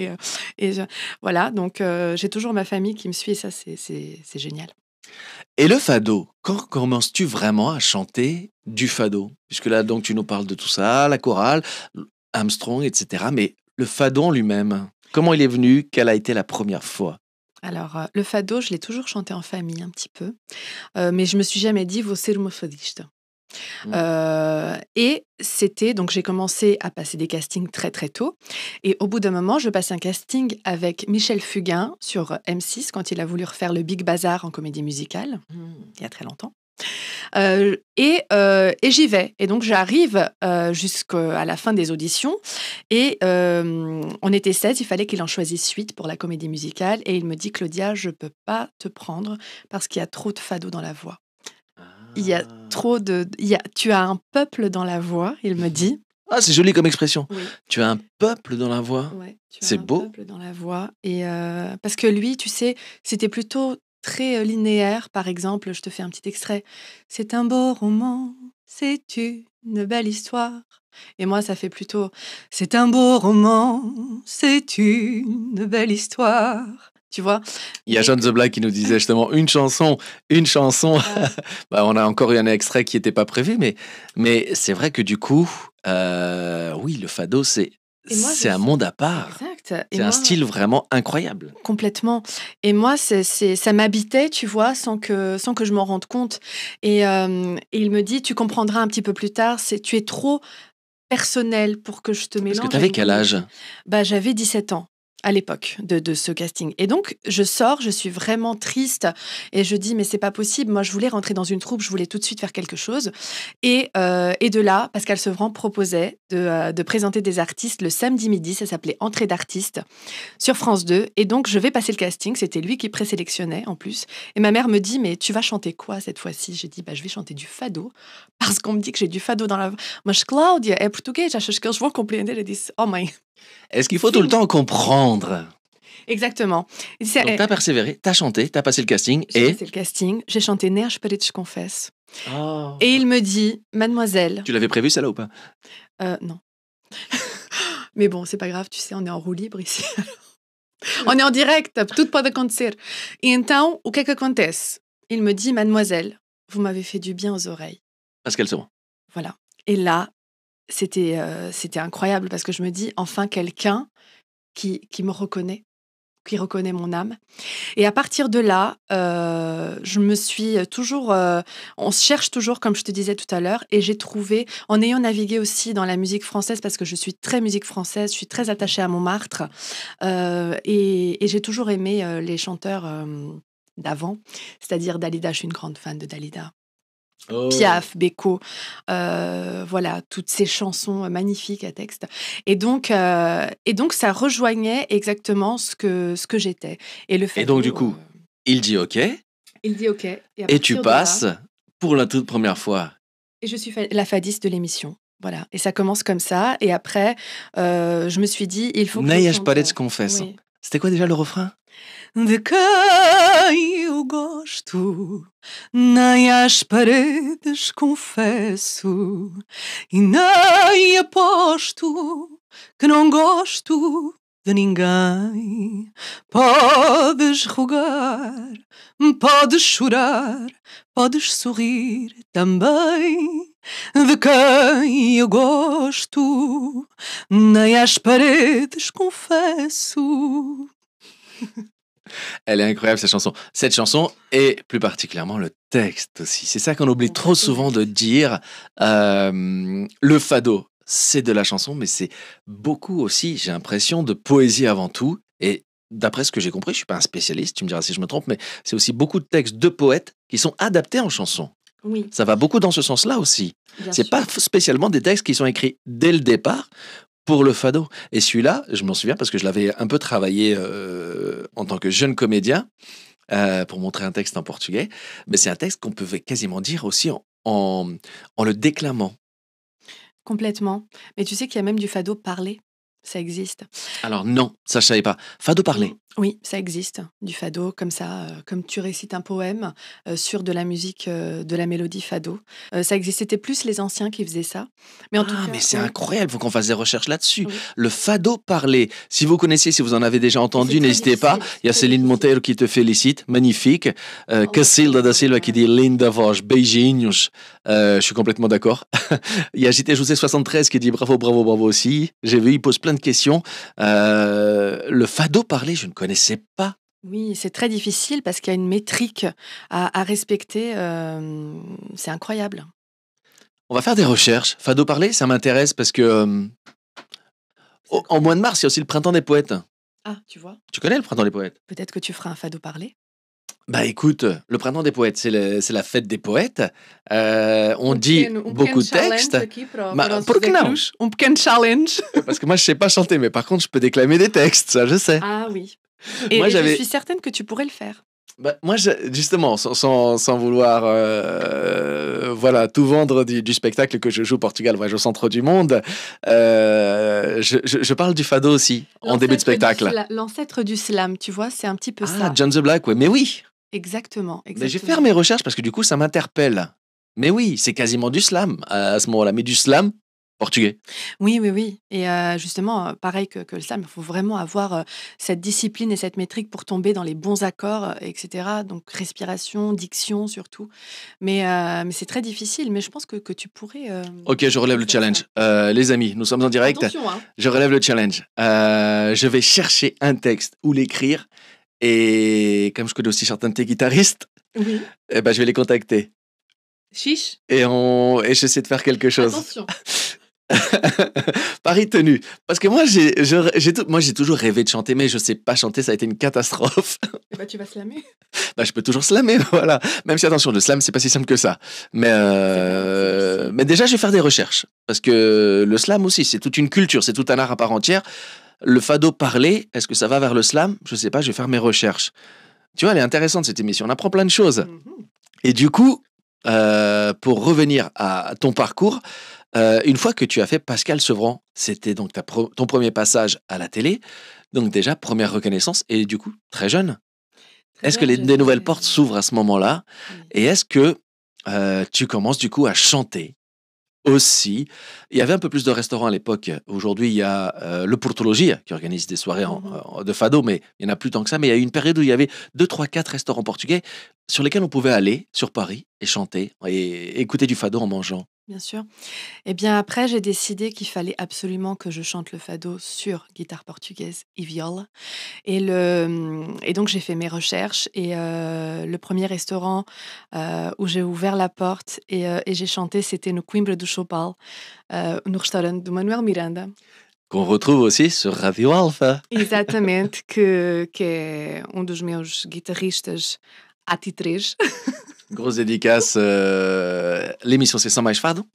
Speaker 2: Voilà, donc j'ai toujours ma famille qui me suit et ça, c'est génial.
Speaker 1: Et le fado, quand commences-tu vraiment à chanter du fado? Puisque là, donc, tu nous parles de tout ça, la chorale, Armstrong, etc. Mais le fado en lui-même, comment il est venu? Quelle a été la première fois?
Speaker 2: Alors, le fado, je l'ai toujours chanté en famille un petit peu, mais je me suis jamais dit: «Vou ser uma fadista».
Speaker 1: Hmm.
Speaker 2: Et c'était donc j'ai commencé à passer des castings très, très tôt et au bout d'un moment, je passe un casting avec Michel Fugain sur M6 quand il a voulu refaire le Big Bazar en comédie musicale, il y a très longtemps. Et j'y vais et donc j'arrive, jusqu'à la fin des auditions et on était 16, il fallait qu'il en choisisse 8 pour la comédie musicale et il me dit: «Claudia, je peux pas te prendre parce qu'il y a trop de fado dans la voix». Il y a trop de tu as un peuple dans la voix, il me dit.
Speaker 1: Ah, c'est joli comme expression.
Speaker 2: Oui.
Speaker 1: Tu as un peuple dans la voix.
Speaker 2: Ouais, tu as
Speaker 1: C'est
Speaker 2: un
Speaker 1: beau.
Speaker 2: peuple dans la voix et parce que lui, tu sais, c'était plutôt très, linéaire. Par exemple, je te fais un petit extrait: «C'est un beau roman, c'est une belle histoire» et moi, ça fait plutôt: «C'est un beau roman, c'est une belle histoire». Tu vois?
Speaker 1: Il y a
Speaker 2: Mais
Speaker 1: John The Black qui nous disait justement une chanson, une chanson.
Speaker 2: ah,
Speaker 1: On a encore eu un extrait qui n'était pas prévu, mais c'est vrai que du coup, oui, le fado,
Speaker 2: et moi,
Speaker 1: c'est un monde à part.
Speaker 2: exact et
Speaker 1: C'est un
Speaker 2: moi
Speaker 1: style vraiment incroyable.
Speaker 2: complètement. Et moi, ça m'habitait, tu vois, sans que je m'en rende compte. Et il me dit, tu comprendras un petit peu plus tard, tu es trop personnel pour que je te
Speaker 1: Parce que
Speaker 2: mélange
Speaker 1: tu
Speaker 2: à
Speaker 1: avais
Speaker 2: une
Speaker 1: quel âge?
Speaker 2: comédie. J'avais 17 ans à l'époque de ce casting. Et donc, je sors, je suis vraiment triste et je dis, mais c'est pas possible. Moi, je voulais rentrer dans une troupe, je voulais tout de suite faire quelque chose. Et de là, Pascal Sevran proposait de présenter des artistes le samedi midi, ça s'appelait Entrée d'artistes, sur France 2. Et donc, je vais passer le casting, c'était lui qui présélectionnait en plus. Et ma mère me dit, mais tu vas chanter quoi cette fois-ci? J'ai dit, je vais chanter du fado, parce qu'on me dit que j'ai du fado dans la voix. Mas Cláudia, é português, achas que eles vão compreender? Elle dit, oh mãe.
Speaker 1: Est-ce qu'il faut tout le temps comprendre?
Speaker 2: Exactement.
Speaker 1: Donc, t'as persévéré, t'as chanté, t'as passé le casting
Speaker 2: J'ai
Speaker 1: et...
Speaker 2: passé le casting, j'ai chanté Ne as paredes confesse.
Speaker 1: Oh.
Speaker 2: Et il me dit, mademoiselle,
Speaker 1: Tu l'avais prévu celle-là ou pas?
Speaker 2: non. Mais bon, c'est pas grave, tu sais, on est en roue libre ici. On est en direct, tudo pode acontecer. E então, o que é que acontece? Il me dit, mademoiselle, vous m'avez fait du bien aux oreilles.
Speaker 1: Pascal Sevran.
Speaker 2: Voilà. Et là, c'était incroyable parce que je me dis, enfin, quelqu'un qui me reconnaît, qui reconnaît mon âme. Et à partir de là, je me suis toujours... on se cherche toujours, comme je te disais tout à l'heure, et j'ai trouvé, en ayant navigué aussi dans la musique française, parce que je suis très musique française, je suis très attachée à Montmartre, et j'ai toujours aimé les chanteurs d'avant, c'est-à-dire Dalida, je suis une grande fan de Dalida.
Speaker 1: Oh.
Speaker 2: Piaf, Beko, voilà, toutes ces chansons magnifiques à texte. Et donc, ça rejoignait exactement ce que j'étais. Et le
Speaker 1: Et donc,
Speaker 2: fado,
Speaker 1: du coup, il dit OK
Speaker 2: il dit OK.
Speaker 1: et tu passes pour la toute première fois.
Speaker 2: Et je suis la fadiste de l'émission. Voilà. Et ça commence comme ça. Et après, je me suis dit, il faut que je
Speaker 1: Neias
Speaker 2: chante,
Speaker 1: paredes confesse.
Speaker 2: oui.
Speaker 1: C'était quoi déjà le refrain?
Speaker 2: De quem eu gosto, nem às paredes confesso, e nem aposto que não gosto de ninguém. Podes rogar, podes chorar, podes sorrir também. De quem eu gosto, nem às paredes confesso.
Speaker 1: Elle est incroyable cette chanson. Cette chanson et plus particulièrement le texte aussi. C'est ça qu'on oublie trop souvent de dire. Le fado, c'est de la chanson, mais c'est beaucoup aussi, j'ai l'impression, de poésie avant tout. Et d'après ce que j'ai compris, je suis pas un spécialiste, tu me diras si je me trompe, mais c'est aussi beaucoup de textes de poètes qui sont adaptés en chanson.
Speaker 2: Oui,
Speaker 1: Ça va beaucoup dans ce sens-là aussi.
Speaker 2: bien
Speaker 1: C'est
Speaker 2: sûr.
Speaker 1: pas spécialement des textes qui sont écrits dès le départ pour le fado. Et celui-là, je m'en souviens parce que je l'avais un peu travaillé en tant que jeune comédien pour montrer un texte en portugais. Mais c'est un texte qu'on pouvait quasiment dire aussi en le déclamant.
Speaker 2: Complètement. Mais tu sais qu'il y a même du fado parlé. Ça existe.
Speaker 1: Alors non, ça je savais pas. Fado parlé.
Speaker 2: Oui, ça existe. Du fado, comme ça, comme tu récites un poème sur de la musique, de la mélodie fado. Ça existe. C'était plus les anciens qui faisaient ça. Mais en tout cas,
Speaker 1: Mais c'est
Speaker 2: oui,
Speaker 1: incroyable, faut qu'on fasse des recherches là-dessus.
Speaker 2: oui.
Speaker 1: Le fado parlé. Si vous connaissez, si vous en avez déjà entendu,
Speaker 2: c'est très
Speaker 1: n'hésitez pas.
Speaker 2: difficile,
Speaker 1: Il y a
Speaker 2: c'est
Speaker 1: Céline
Speaker 2: difficile.
Speaker 1: Monteiro qui te félicite, magnifique. Cacilda da Silva qui dit linda voz, beijinhos. Je suis complètement d'accord. Il y a JT José 73 qui dit bravo, bravo, bravo aussi. J'ai vu, il pose plein de questions. Le fado parlé, je ne connaissais pas.
Speaker 2: Oui, c'est très difficile parce qu'il y a une métrique à respecter. C'est incroyable.
Speaker 1: On va faire des recherches. Fado parlé, ça m'intéresse parce que en mois de mars, il y a aussi le printemps des poètes.
Speaker 2: Ah, tu vois.
Speaker 1: Tu connais le printemps des poètes?
Speaker 2: Peut-être que tu feras un fado parlé.
Speaker 1: Bah écoute, le printemps des poètes, c'est la fête des poètes. On dit beaucoup de textes. Por que não?
Speaker 2: Pequeno challenge.
Speaker 1: Parce que moi, je sais pas chanter, mais par contre, je peux déclamer des textes, ça, je sais.
Speaker 2: Ah oui. Et,
Speaker 1: Moi,
Speaker 2: et je
Speaker 1: j'avais-
Speaker 2: suis certaine que tu pourrais le faire.
Speaker 1: Bah, moi, justement, sans vouloir voilà, tout vendre du spectacle que je joue au Portugal, voyage au centre du monde, je parle du fado aussi, en début de spectacle.
Speaker 2: L'ancêtre du slam, tu vois, c'est un petit peu
Speaker 1: Ah,
Speaker 2: ça.
Speaker 1: John the Black, ouais, mais oui.
Speaker 2: Exactement,
Speaker 1: Mais je vais
Speaker 2: exactement.
Speaker 1: faire mes recherches parce que du coup, ça m'interpelle. Mais oui, c'est quasiment du slam à ce moment-là, mais du slam portugais.
Speaker 2: Oui, oui, oui. Et justement, pareil que le slam, il faut vraiment avoir cette discipline et cette métrique pour tomber dans les bons accords, etc. Donc, respiration, diction surtout. Mais c'est très difficile. Mais je pense que tu pourrais.
Speaker 1: Ok, je relève le
Speaker 2: faire
Speaker 1: challenge.
Speaker 2: ça.
Speaker 1: Les amis, nous sommes en direct.
Speaker 2: Attention, hein.
Speaker 1: Je relève le challenge. Je vais chercher un texte ou l'écrire. Et comme je connais aussi certains de tes guitaristes,
Speaker 2: Oui.
Speaker 1: eh ben, je vais les contacter.
Speaker 2: Chiche.
Speaker 1: Et j'essaie de faire quelque chose.
Speaker 2: Attention.
Speaker 1: Pari tenu. Parce que moi, moi, j'ai toujours rêvé de chanter, mais je sais pas chanter, ça a été une catastrophe.
Speaker 2: Eh ben, tu vas slammer.
Speaker 1: Bah, je peux toujours slammer, voilà. Même si, attention, le slam, c'est pas si simple que ça.
Speaker 2: C'est
Speaker 1: Mais déjà, je vais faire des recherches. Parce que le slam aussi, c'est toute une culture, c'est tout un art à part entière. Le fado parlé, est-ce que ça va vers le slam? Je sais pas, je vais faire mes recherches. Tu vois, elle est intéressante cette émission, on apprend plein de choses.
Speaker 2: Mhm.
Speaker 1: Et du coup, pour revenir à ton parcours, une fois que tu as fait Pascal Sevran, c'était donc ton premier passage à la télé, donc déjà première reconnaissance, et du coup, très jeune.
Speaker 2: Très
Speaker 1: Est-ce que
Speaker 2: jeune,
Speaker 1: des nouvelles
Speaker 2: j'avais-
Speaker 1: portes s'ouvrent à ce moment-là?
Speaker 2: Oui.
Speaker 1: Et est-ce que tu commences du coup à chanter aussi? Il y avait un peu plus de restaurants à l'époque. Aujourd'hui, il y a le Portologia qui organise des soirées de fado, mais il n'y en a plus tant que ça. Mais il y a eu une période où il y avait 2, 3, 4 restaurants portugais sur lesquels on pouvait aller sur Paris et chanter et écouter du fado en mangeant.
Speaker 2: Bien sûr. Et bien après, j'ai décidé qu'il fallait absolument que je chante le fado sur guitare portugaise et viole. Et donc, j'ai fait mes recherches. Et le premier restaurant où j'ai ouvert la porte et j'ai chanté, c'était no Coimbra do Chopal, no restaurant do Manuel Miranda.
Speaker 1: Qu'on retrouve aussi sur Radio Alpha.
Speaker 2: Exatamente, que é dos meus guitarristas AT3.
Speaker 1: Grosse dédicace. L'émission, c'est Sans Mais Fado?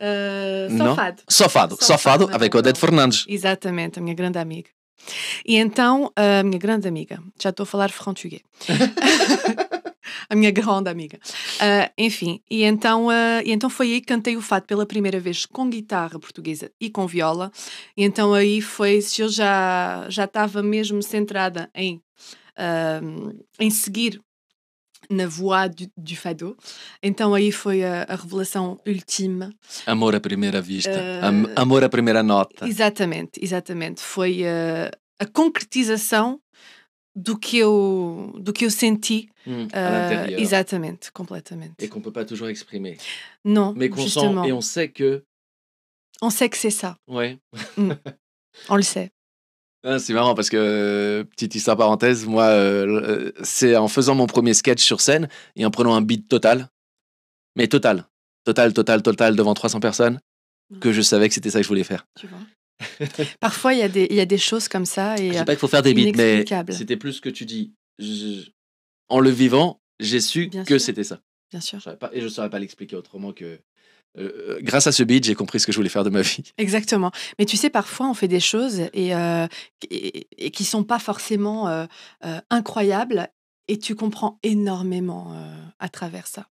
Speaker 1: Não?
Speaker 2: Só fado.
Speaker 1: Só Fado.
Speaker 2: Só
Speaker 1: Só Fado,
Speaker 2: fado,
Speaker 1: avec
Speaker 2: não.
Speaker 1: Odete Fernandes.
Speaker 2: Exatamente, a minha grande amiga. E então, a minha grande amiga, já estou a falar português. A minha grande amiga. Enfim, e então foi aí que cantei o fado pela primeira vez com guitarra portuguesa e com viola. E então aí foi, se eu já estava mesmo centrada em seguir na voix du fado, então aí foi a revelação ultime.
Speaker 1: Amor à primeira vista. Amor à primeira nota.
Speaker 2: Exatamente. Foi a concretização do que eu senti.
Speaker 1: À l'intérieur.
Speaker 2: Exatamente, completamente.
Speaker 1: Et qu'on peut pas toujours exprimer.
Speaker 2: Non,
Speaker 1: Mais qu'on sent
Speaker 2: justement.
Speaker 1: et on sait que...
Speaker 2: On sait que c'est ça.
Speaker 1: Ouais.
Speaker 2: On le sait.
Speaker 1: Ah, c'est marrant parce que, petite histoire parenthèse, moi, c'est en faisant mon premier sketch sur scène et en prenant un beat total, mais total, devant 300 personnes, que je savais que c'était ça que je voulais faire.
Speaker 2: Tu vois. Parfois, il y a des choses comme ça
Speaker 1: Je
Speaker 2: et
Speaker 1: sais pas qu'il faut faire des beats, mais
Speaker 2: inexplicables.
Speaker 1: c'était plus ce que tu dis. En le vivant, j'ai su
Speaker 2: Bien
Speaker 1: que
Speaker 2: sûr.
Speaker 1: c'était ça.
Speaker 2: Bien sûr.
Speaker 1: Et je saurais pas l'expliquer autrement que... grâce à ce beat, j'ai compris ce que je voulais faire de ma vie.
Speaker 2: Exactement. Mais tu sais, parfois, on fait des choses et qui sont pas forcément incroyables et tu comprends énormément à travers ça.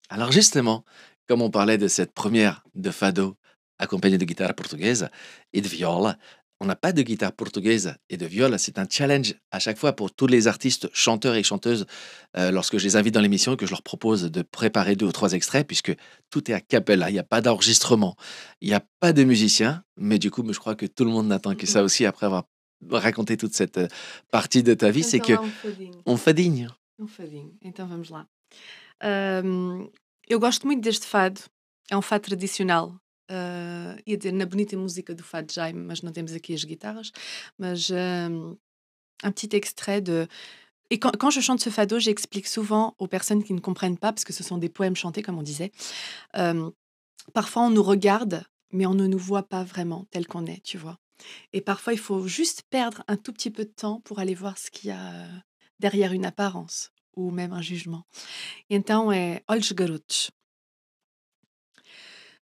Speaker 1: Alors justement, comme on parlait de cette première de fado accompagnée de guitare portugaise et de viol, on n'a pas de guitare portugaise et de viol. C'est un challenge à chaque fois pour tous les artistes, chanteurs et chanteuses, lorsque je les invite dans l'émission et que je leur propose de préparer 2 ou 3 extraits, puisque tout est a cappella, il n'y a pas d'enregistrement, il n'y a pas de musicien, mais du coup, je crois que tout le monde n'attend que ça aussi après avoir raconté toute cette partie de ta vie, c'est que on fadinho.
Speaker 2: Um fadinho. Então vamos lá. Eu gosto muito deste fado. É um fado tradicional. Ia dizer, na bonita música do Fado Jaime, mas não temos aqui as guitarras. Mas un petit extrait de... Et quand je chante ce fado, j'explique souvent aux personnes qui ne comprennent pas, parce que ce sont des poèmes chantés, comme on disait. Parfois, on nous regarde, mais on ne nous voit pas vraiment tel qu'on est, tu vois. Et parfois, il faut juste perdre un tout petit peu de temps pour aller voir ce qu'il y a derrière une apparence, ou même un jugement. Então é Olhos Garotos.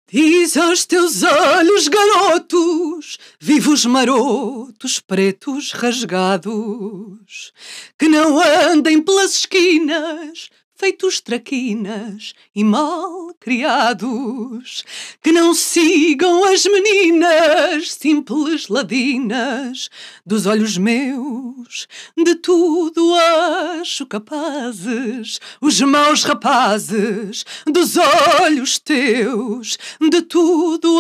Speaker 2: Diz aos teus olhos garotos, vivos marotos, pretos rasgados, que não andem pelas esquinas, feitos traquinas e mal criados, que não sigam as meninas, simples ladinas, dos olhos meus, de tudo acho capazes, os maus rapazes, dos olhos teus, de tudo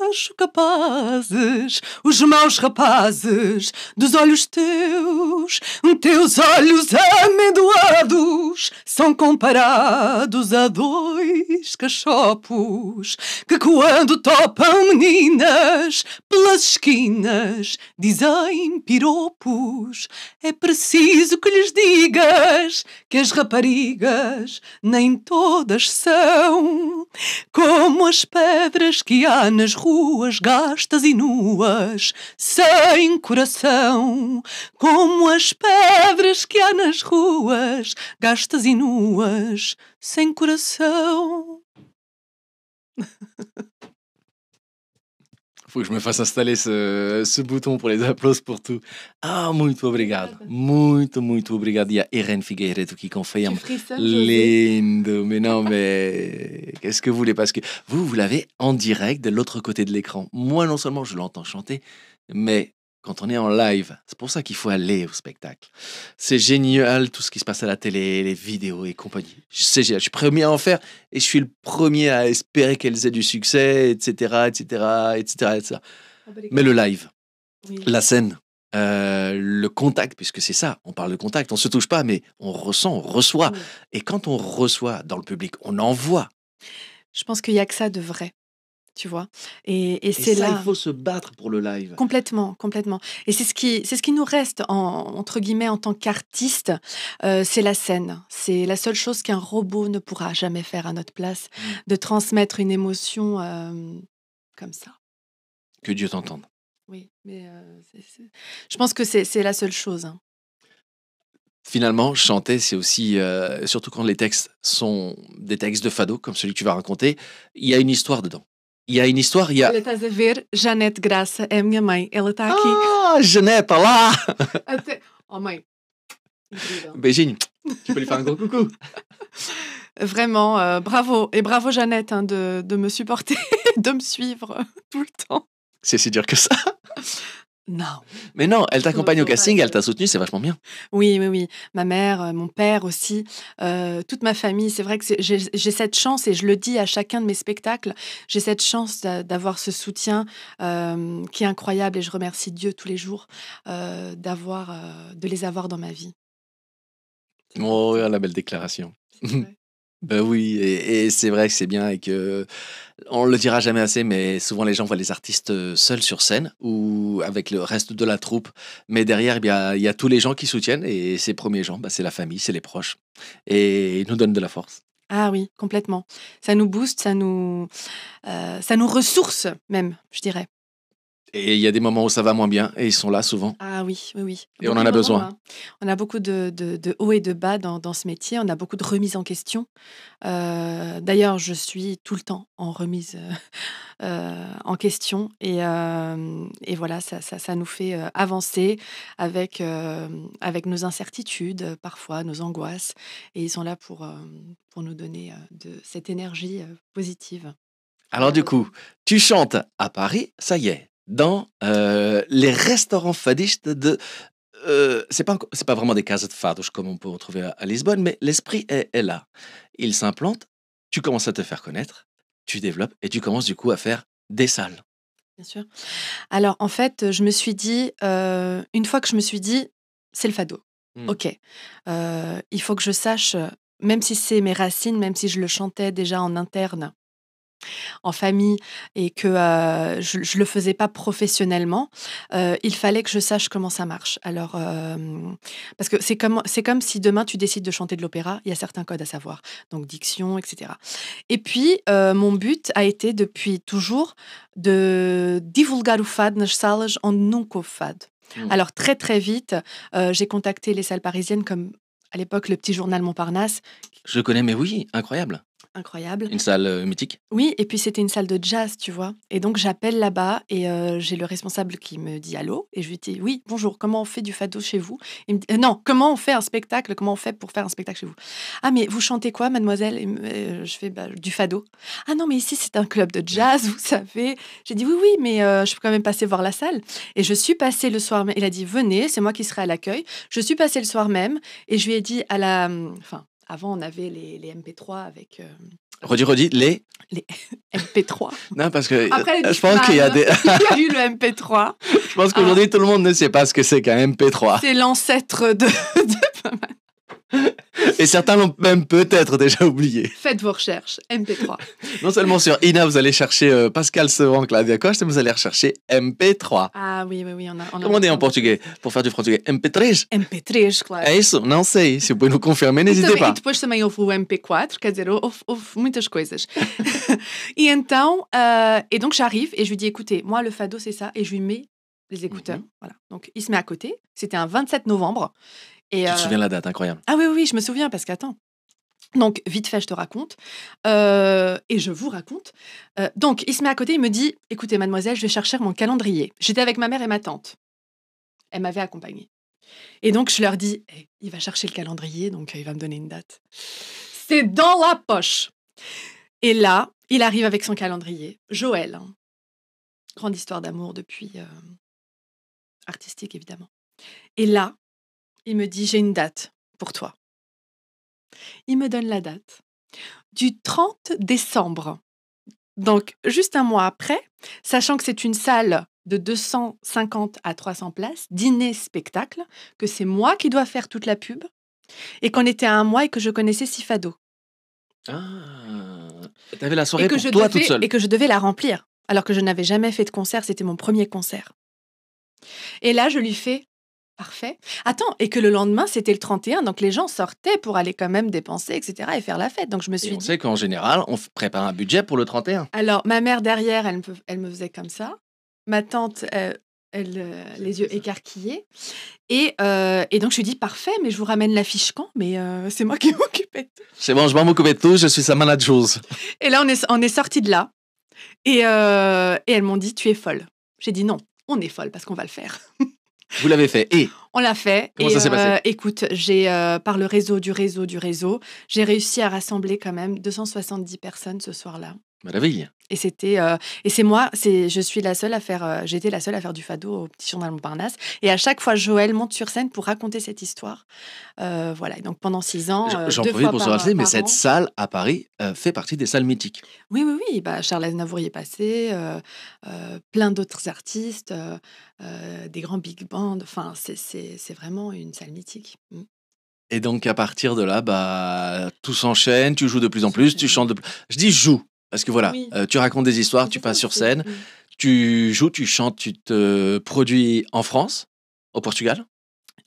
Speaker 2: acho capazes, os maus rapazes, dos olhos teus, teus olhos amendoados, são comparados a 2 cachopos que quando topam meninas pelas esquinas dizem piropos. É preciso que lhes digas que as raparigas nem todas são como as pedras que há nas ruas gastas e nuas, sem coração, como as pedras que há nas ruas gastas e nuas, sem coração.
Speaker 1: Faut que je me fasse installer ce bouton pour les applauses pour tout. Ah, muito obrigado. Muito obrigado. Il y a Irene Figueiredo qui confirme. Lindo. Mais non, mais qu'est-ce que vous voulez? Parce que vous l'avez en direct de l'autre côté de l'écran. Moi, non seulement je l'entends chanter, mais quand on est en live, c'est pour ça qu'il faut aller au spectacle. C'est génial tout ce qui se passe à la télé, les vidéos et compagnie. C'est génial. Je suis premier à en faire et je suis le premier à espérer qu'elles aient du succès, etc. Mais le live,
Speaker 2: Oui.
Speaker 1: la scène, le contact, puisque c'est ça, on parle de contact, on se touche pas, mais on ressent, on reçoit.
Speaker 2: Oui.
Speaker 1: Et quand on reçoit dans le public, on envoie.
Speaker 2: Je pense qu'il y a que ça de vrai, tu vois. Et
Speaker 1: Et
Speaker 2: c'est
Speaker 1: ça,
Speaker 2: là.
Speaker 1: il faut se battre pour le live.
Speaker 2: Complètement. Et c'est ce qui nous reste, entre guillemets, en tant qu'artiste, c'est la scène. C'est la seule chose qu'un robot ne pourra jamais faire à notre place, de transmettre une émotion comme ça.
Speaker 1: Que Dieu t'entende.
Speaker 2: Oui, mais je pense que c'est la seule chose. Hein.
Speaker 1: Finalement, chanter, c'est aussi, surtout quand les textes sont des textes de fado, comme celui que tu vas raconter, il y a une histoire dedans. Il y a une histoire, il y a...
Speaker 2: Olha, estás a ver? Janete Graça é a minha mãe. Ela está aqui.
Speaker 1: Ah, Jeannette, là.
Speaker 2: Oh, mãe. Incrível.
Speaker 1: Beijinho. Tu peux lui faire un gros coucou.
Speaker 2: Vraiment, bravo. Et bravo, Jeannette, hein, de me supporter, de me suivre tout le temps.
Speaker 1: C'est si dur que ça.
Speaker 2: Non.
Speaker 1: Mais non, elle t'accompagne au
Speaker 2: Faut pas
Speaker 1: casting, elle
Speaker 2: que-
Speaker 1: t'a soutenu, c'est vachement bien.
Speaker 2: Oui, oui, oui. Ma mère, mon père aussi, toute ma famille. C'est vrai que j'ai cette chance, et je le dis à chacun de mes spectacles, j'ai cette chance d'avoir ce soutien qui est incroyable, et je remercie Dieu tous les jours de les avoir dans ma vie. C'est
Speaker 1: Oh,
Speaker 2: important.
Speaker 1: regarde la belle déclaration.
Speaker 2: C'est vrai.
Speaker 1: Ben oui, et c'est vrai que c'est bien et que on le dira jamais assez, mais souvent les gens voient les artistes seuls sur scène ou avec le reste de la troupe. Mais derrière, il y a tous les gens qui soutiennent et ces premiers gens, bah, c'est la famille, c'est les proches et ils nous donnent de la force.
Speaker 2: Ah oui, complètement. Ça nous booste, ça nous ressource même, je dirais.
Speaker 1: Et il y a des moments où ça va moins bien et ils sont là souvent
Speaker 2: Ah oui, oui, oui.
Speaker 1: et on
Speaker 2: Beaucoup
Speaker 1: en
Speaker 2: de
Speaker 1: a
Speaker 2: moments,
Speaker 1: besoin.
Speaker 2: hein. On a beaucoup de hauts et de bas dans ce métier. On a beaucoup de remises en question. D'ailleurs, je suis tout le temps en remise en question. Et voilà, ça nous fait avancer avec nos incertitudes, parfois nos angoisses. Et ils sont là pour nous donner cette énergie positive qu'on
Speaker 1: Alors
Speaker 2: a
Speaker 1: du
Speaker 2: besoin.
Speaker 1: coup, tu chantes à Paris, ça y est, dans les restaurants fadistes de c'est pas vraiment des casas de fados comme on peut retrouver à Lisbonne, mais l'esprit est là. Il s'implante, tu commences à te faire connaître, tu développes et tu commences du coup à faire des salles.
Speaker 2: Bien sûr. Alors, en fait, je me suis dit, une fois que je me suis dit: «C'est le fado.
Speaker 1: Mmh.
Speaker 2: OK, il faut que je sache, même si c'est mes racines, même si je le chantais déjà en interne, en famille, et que, je le faisais pas professionnellement, il fallait que je sache comment ça marche. Alors, parce que c'est comme si demain tu décides de chanter de l'opéra, il y a certains codes à savoir, donc diction, et cetera. Et puis, mon but a été depuis toujours de divulgar o fado nas salas onde nunca houve fado.
Speaker 1: Mmh.
Speaker 2: Alors très, très vite, j'ai contacté les salles parisiennes comme, à l'époque, le Petit Journal Montparnasse,
Speaker 1: Je connais, mais oui, incroyable.
Speaker 2: incroyable.
Speaker 1: Une salle mythique.
Speaker 2: Oui, et puis c'était une salle de jazz, tu vois? Et donc j'appelle là-bas, et j'ai le responsable qui me dit: «Allô?» Et je lui dis: «Oui, bonjour, comment on fait du fado chez vous?» Il me dit: non, comment on fait un spectacle? Comment on fait pour faire un spectacle chez vous?» «Ah, mais vous chantez quoi, mademoiselle?» Je fais: «Bah, du fado». «Ah non, mais ici, c'est un club de jazz, vous savez». J'ai dit: «Oui, oui, mais je peux quand même passer voir la salle». Et je suis passée le soir même. Il a dit: «Venez, c'est moi qui serai à l'accueil». Je suis passée le soir même, et je lui ai dit à la, enfin, avant, on avait les MP3 avec,
Speaker 1: Redis, les.
Speaker 2: les MP3.
Speaker 1: Non, parce que
Speaker 2: Après les
Speaker 1: je pense qu'il y a
Speaker 2: Discman,
Speaker 1: des.
Speaker 2: il y a eu le MP3.
Speaker 1: Je pense
Speaker 2: Ah,
Speaker 1: qu'aujourd'hui tout le monde ne sait pas ce que c'est qu'un MP3.
Speaker 2: c'est l'ancêtre de
Speaker 1: Et certains l'ont même peut-être déjà oublié.
Speaker 2: Faites vos recherches, MP3.
Speaker 1: Non seulement sur INA, vous allez chercher Pascal Sevran, Claudia Costa, mais vous allez rechercher MP3.
Speaker 2: Ah oui, oui, oui, on
Speaker 1: Comment on
Speaker 2: a
Speaker 1: dit en
Speaker 2: plein de
Speaker 1: portugais? Pour faire du portugais, MP3?
Speaker 2: MP3, claro.
Speaker 1: É isso? Não sei. Se pouvez nous confirmer, n'hésitez
Speaker 2: E
Speaker 1: pas.
Speaker 2: depois também houve o MP4, quer dizer, houve muitas coisas. E então, et donc j'arrive et je lui dis: «Écoutez, moi le fado c'est ça», et je lui mets les écouteurs,
Speaker 1: Mhm.
Speaker 2: voilà. Donc il se met à côté, c'était un 27 novembre, et
Speaker 1: Tu te souviens de la date, incroyable.
Speaker 2: ah oui, oui, oui, je me souviens parce qu'attends. Donc, vite fait, je te raconte, et je vous raconte. Donc, il se met à côté, il me dit: «Écoutez, mademoiselle, je vais chercher mon calendrier». J'étais avec ma mère et ma tante. Elle m'avait accompagnée. Et donc, je leur dis: «Eh, il va chercher le calendrier, donc il va me donner une date». C'est dans la poche. Et là, il arrive avec son calendrier. Joël, hein, grande histoire d'amour depuis, artistique évidemment. Et là, il me dit: «J'ai une date pour toi». Il me donne la date du 30 décembre. Donc, juste un mois après, sachant que c'est une salle de 250 à 300 places, dîner-spectacle, que c'est moi qui dois faire toute la pub, et qu'on était à un mois et que je connaissais Sifado.
Speaker 1: Ah, t'avais la
Speaker 2: Et
Speaker 1: soirée
Speaker 2: que,
Speaker 1: pour toi toute seule.
Speaker 2: je devais la remplir, alors que je n'avais jamais fait de concert, c'était mon premier concert. Et là, je lui fais: «Parfait». Attends, et que le lendemain, c'était le 31, donc les gens sortaient pour aller quand même dépenser, et cetera, et faire la fête. Donc je me
Speaker 1: Et
Speaker 2: suis
Speaker 1: on
Speaker 2: dit...
Speaker 1: sait qu'en général, on prépare un budget pour le 31.
Speaker 2: Alors, ma mère derrière, elle me faisait comme ça. Ma tante, les yeux
Speaker 1: ça.
Speaker 2: écarquillés. Et donc, je lui dis: «Parfait, mais je vous ramène l'affiche quand?» Mais c'est moi qui m'occupais de tout.
Speaker 1: C'est bon, je vais m'occuper de tout, je suis sa manageuse.
Speaker 2: Et là, on est sortis de là. Et elles m'ont dit: «Tu es folle». J'ai dit: «Non, on est folle parce qu'on va le faire».
Speaker 1: Vous l'avez fait. Et
Speaker 2: On l'a fait.
Speaker 1: comment
Speaker 2: Et
Speaker 1: ça s'est passé?
Speaker 2: écoute, j'ai, par le réseau du réseau, j'ai réussi à rassembler quand même 270 personnes ce soir-là.
Speaker 1: Meraviglia.
Speaker 2: Et c'était et c'est moi, je suis la seule à faire, j'étais la seule à faire du fado au Petit Journal Montparnasse. Et à chaque fois, Joël monte sur scène pour raconter cette histoire. Voilà. Et donc pendant 6 ans,
Speaker 1: J'en
Speaker 2: deux
Speaker 1: profite
Speaker 2: fois
Speaker 1: pour se rappeler, mais
Speaker 2: par
Speaker 1: cette
Speaker 2: an.
Speaker 1: salle à Paris fait partie des salles mythiques.
Speaker 2: Oui, oui, oui. Bah, Charles Aznavour y est passé, plein d'autres artistes, des grands big bands. Enfin, c'est vraiment une salle mythique.
Speaker 1: Et donc, à partir de là, bah, tout s'enchaîne, tu joues de plus
Speaker 2: Tout
Speaker 1: en plus, tu
Speaker 2: s'enchaîne.
Speaker 1: chantes de plus. Je dis joue, parce que voilà,
Speaker 2: Oui,
Speaker 1: tu racontes des histoires,
Speaker 2: mais
Speaker 1: tu
Speaker 2: c'est ça
Speaker 1: passes sur
Speaker 2: aussi.
Speaker 1: scène, tu joues, tu chantes, tu te produis en France, au Portugal.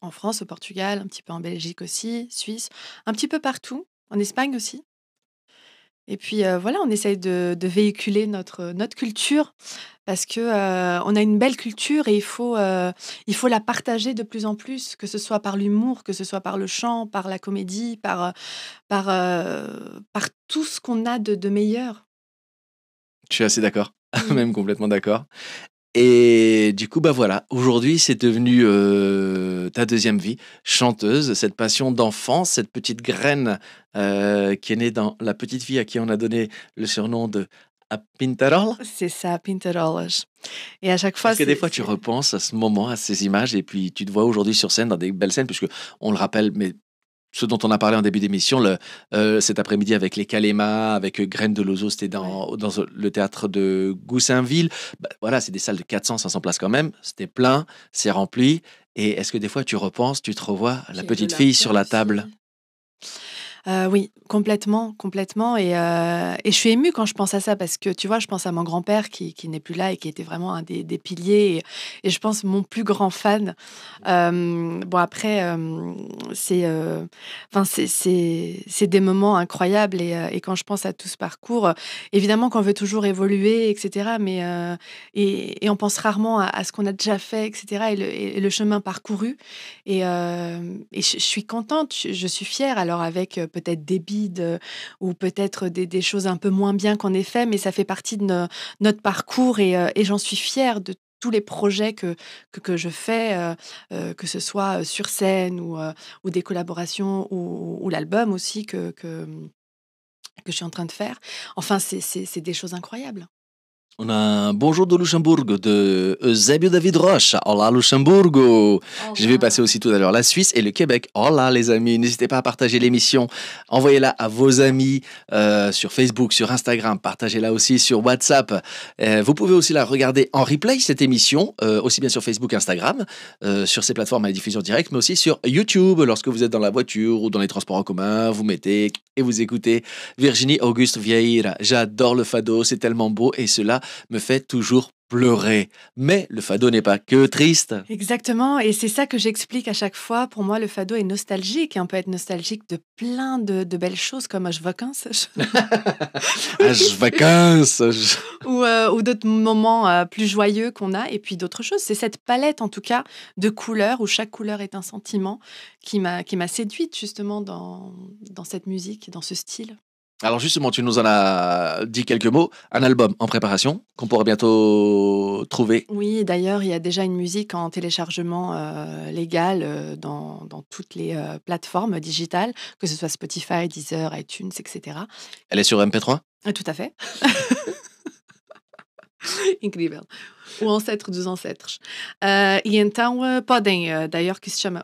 Speaker 2: En France, au Portugal, un petit peu en Belgique aussi, Suisse, un petit peu partout, en Espagne aussi. Et puis, voilà, on essaye de véhiculer notre culture parce que, on a une belle culture et il faut la partager de plus en plus, que ce soit par l'humour, que ce soit par le chant, par la comédie, par tout ce qu'on a de meilleur.
Speaker 1: Je suis assez d'accord,
Speaker 2: Mmh.
Speaker 1: même complètement d'accord. Et du coup, bah voilà, aujourd'hui, c'est devenu ta deuxième vie, chanteuse, cette passion d'enfance, cette petite graine qui est née dans la petite fille à qui on a donné le surnom de A Pintarol.
Speaker 2: C'est ça, Pintarolas. Et à chaque fois,
Speaker 1: Est-ce que des
Speaker 2: c'est
Speaker 1: fois tu
Speaker 2: c'est
Speaker 1: repenses à ce moment, à ces images, et puis tu te vois aujourd'hui sur scène dans des belles scènes, puisque on le rappelle, mais ce dont on a parlé en début d'émission, cet après-midi avec les Kalema, avec Graine de Lozo, c'était
Speaker 2: ouais.
Speaker 1: dans le théâtre de Goussainville. Bah, voilà, c'est des salles de 400-500 places quand même. C'était plein, c'est rempli. Et est-ce que des fois tu repenses, tu te revois, la
Speaker 2: Puis il y a de
Speaker 1: petite
Speaker 2: la
Speaker 1: fille sur
Speaker 2: foi
Speaker 1: la table?
Speaker 2: aussi. Oui, complètement, complètement et je suis émue quand je pense à ça parce que, tu vois, je pense à mon grand-père qui n'est plus là et qui était vraiment un des piliers et je pense mon plus grand fan. Bon après, enfin c'est des moments incroyables et quand je pense à tout ce parcours, évidemment qu'on veut toujours évoluer et cetera mais et on pense rarement à ce qu'on a déjà fait et cetera et le chemin parcouru et je suis contente, je suis fière. Alors avec, peut-être des bides, ou peut-être des choses un peu moins bien qu'on ait fait, mais ça fait partie de notre parcours et j'en suis fière de tous les projets que je fais, que ce soit, sur scène ou des collaborations ou l'album aussi que je suis en train de faire. Enfin, c'est des choses incroyables.
Speaker 1: On a un bonjour de Luxembourg de Eusébio David Roche. Hola Luxembourgo. Je vais passer
Speaker 2: Hola.
Speaker 1: aussi tout à l'heure la Suisse et le Québec. Hola les amis, n'hésitez pas à partager l'émission. Envoyez-la à vos amis sur Facebook, sur Instagram. Partagez-la aussi sur WhatsApp. Vous pouvez aussi la regarder en replay, cette émission, aussi bien sur Facebook, Instagram, sur ces plateformes à diffusion directe, mais aussi sur YouTube. Lorsque vous êtes dans la voiture ou dans les transports en commun, vous mettez et vous écoutez Virginie Auguste Vieira. J'adore le fado, c'est tellement beau et cela me fait toujours pleurer. Mais le fado n'est pas que triste.
Speaker 2: Exactement, et c'est ça que j'explique à chaque fois. Pour moi, le fado est nostalgique et on peut être nostalgique de plein de belles choses comme As Vacances
Speaker 1: As vacances.
Speaker 2: ou d'autres moments plus joyeux qu'on a et puis d'autres choses. C'est cette palette en tout cas de couleurs où chaque couleur est un sentiment qui m'a séduite justement dans cette musique, dans ce style.
Speaker 1: Alors justement, tu nous en as dit quelques mots. Un album en préparation qu'on pourra bientôt trouver.
Speaker 2: Oui, d'ailleurs, il y a déjà une musique en téléchargement légal dans toutes les plateformes digitales, que ce soit Spotify, Deezer, iTunes, etc.
Speaker 1: Elle est sur MP3.
Speaker 2: Tout à fait. Incrível. O ancestro dos ancestros. E então podem, d'ailleurs, que se chama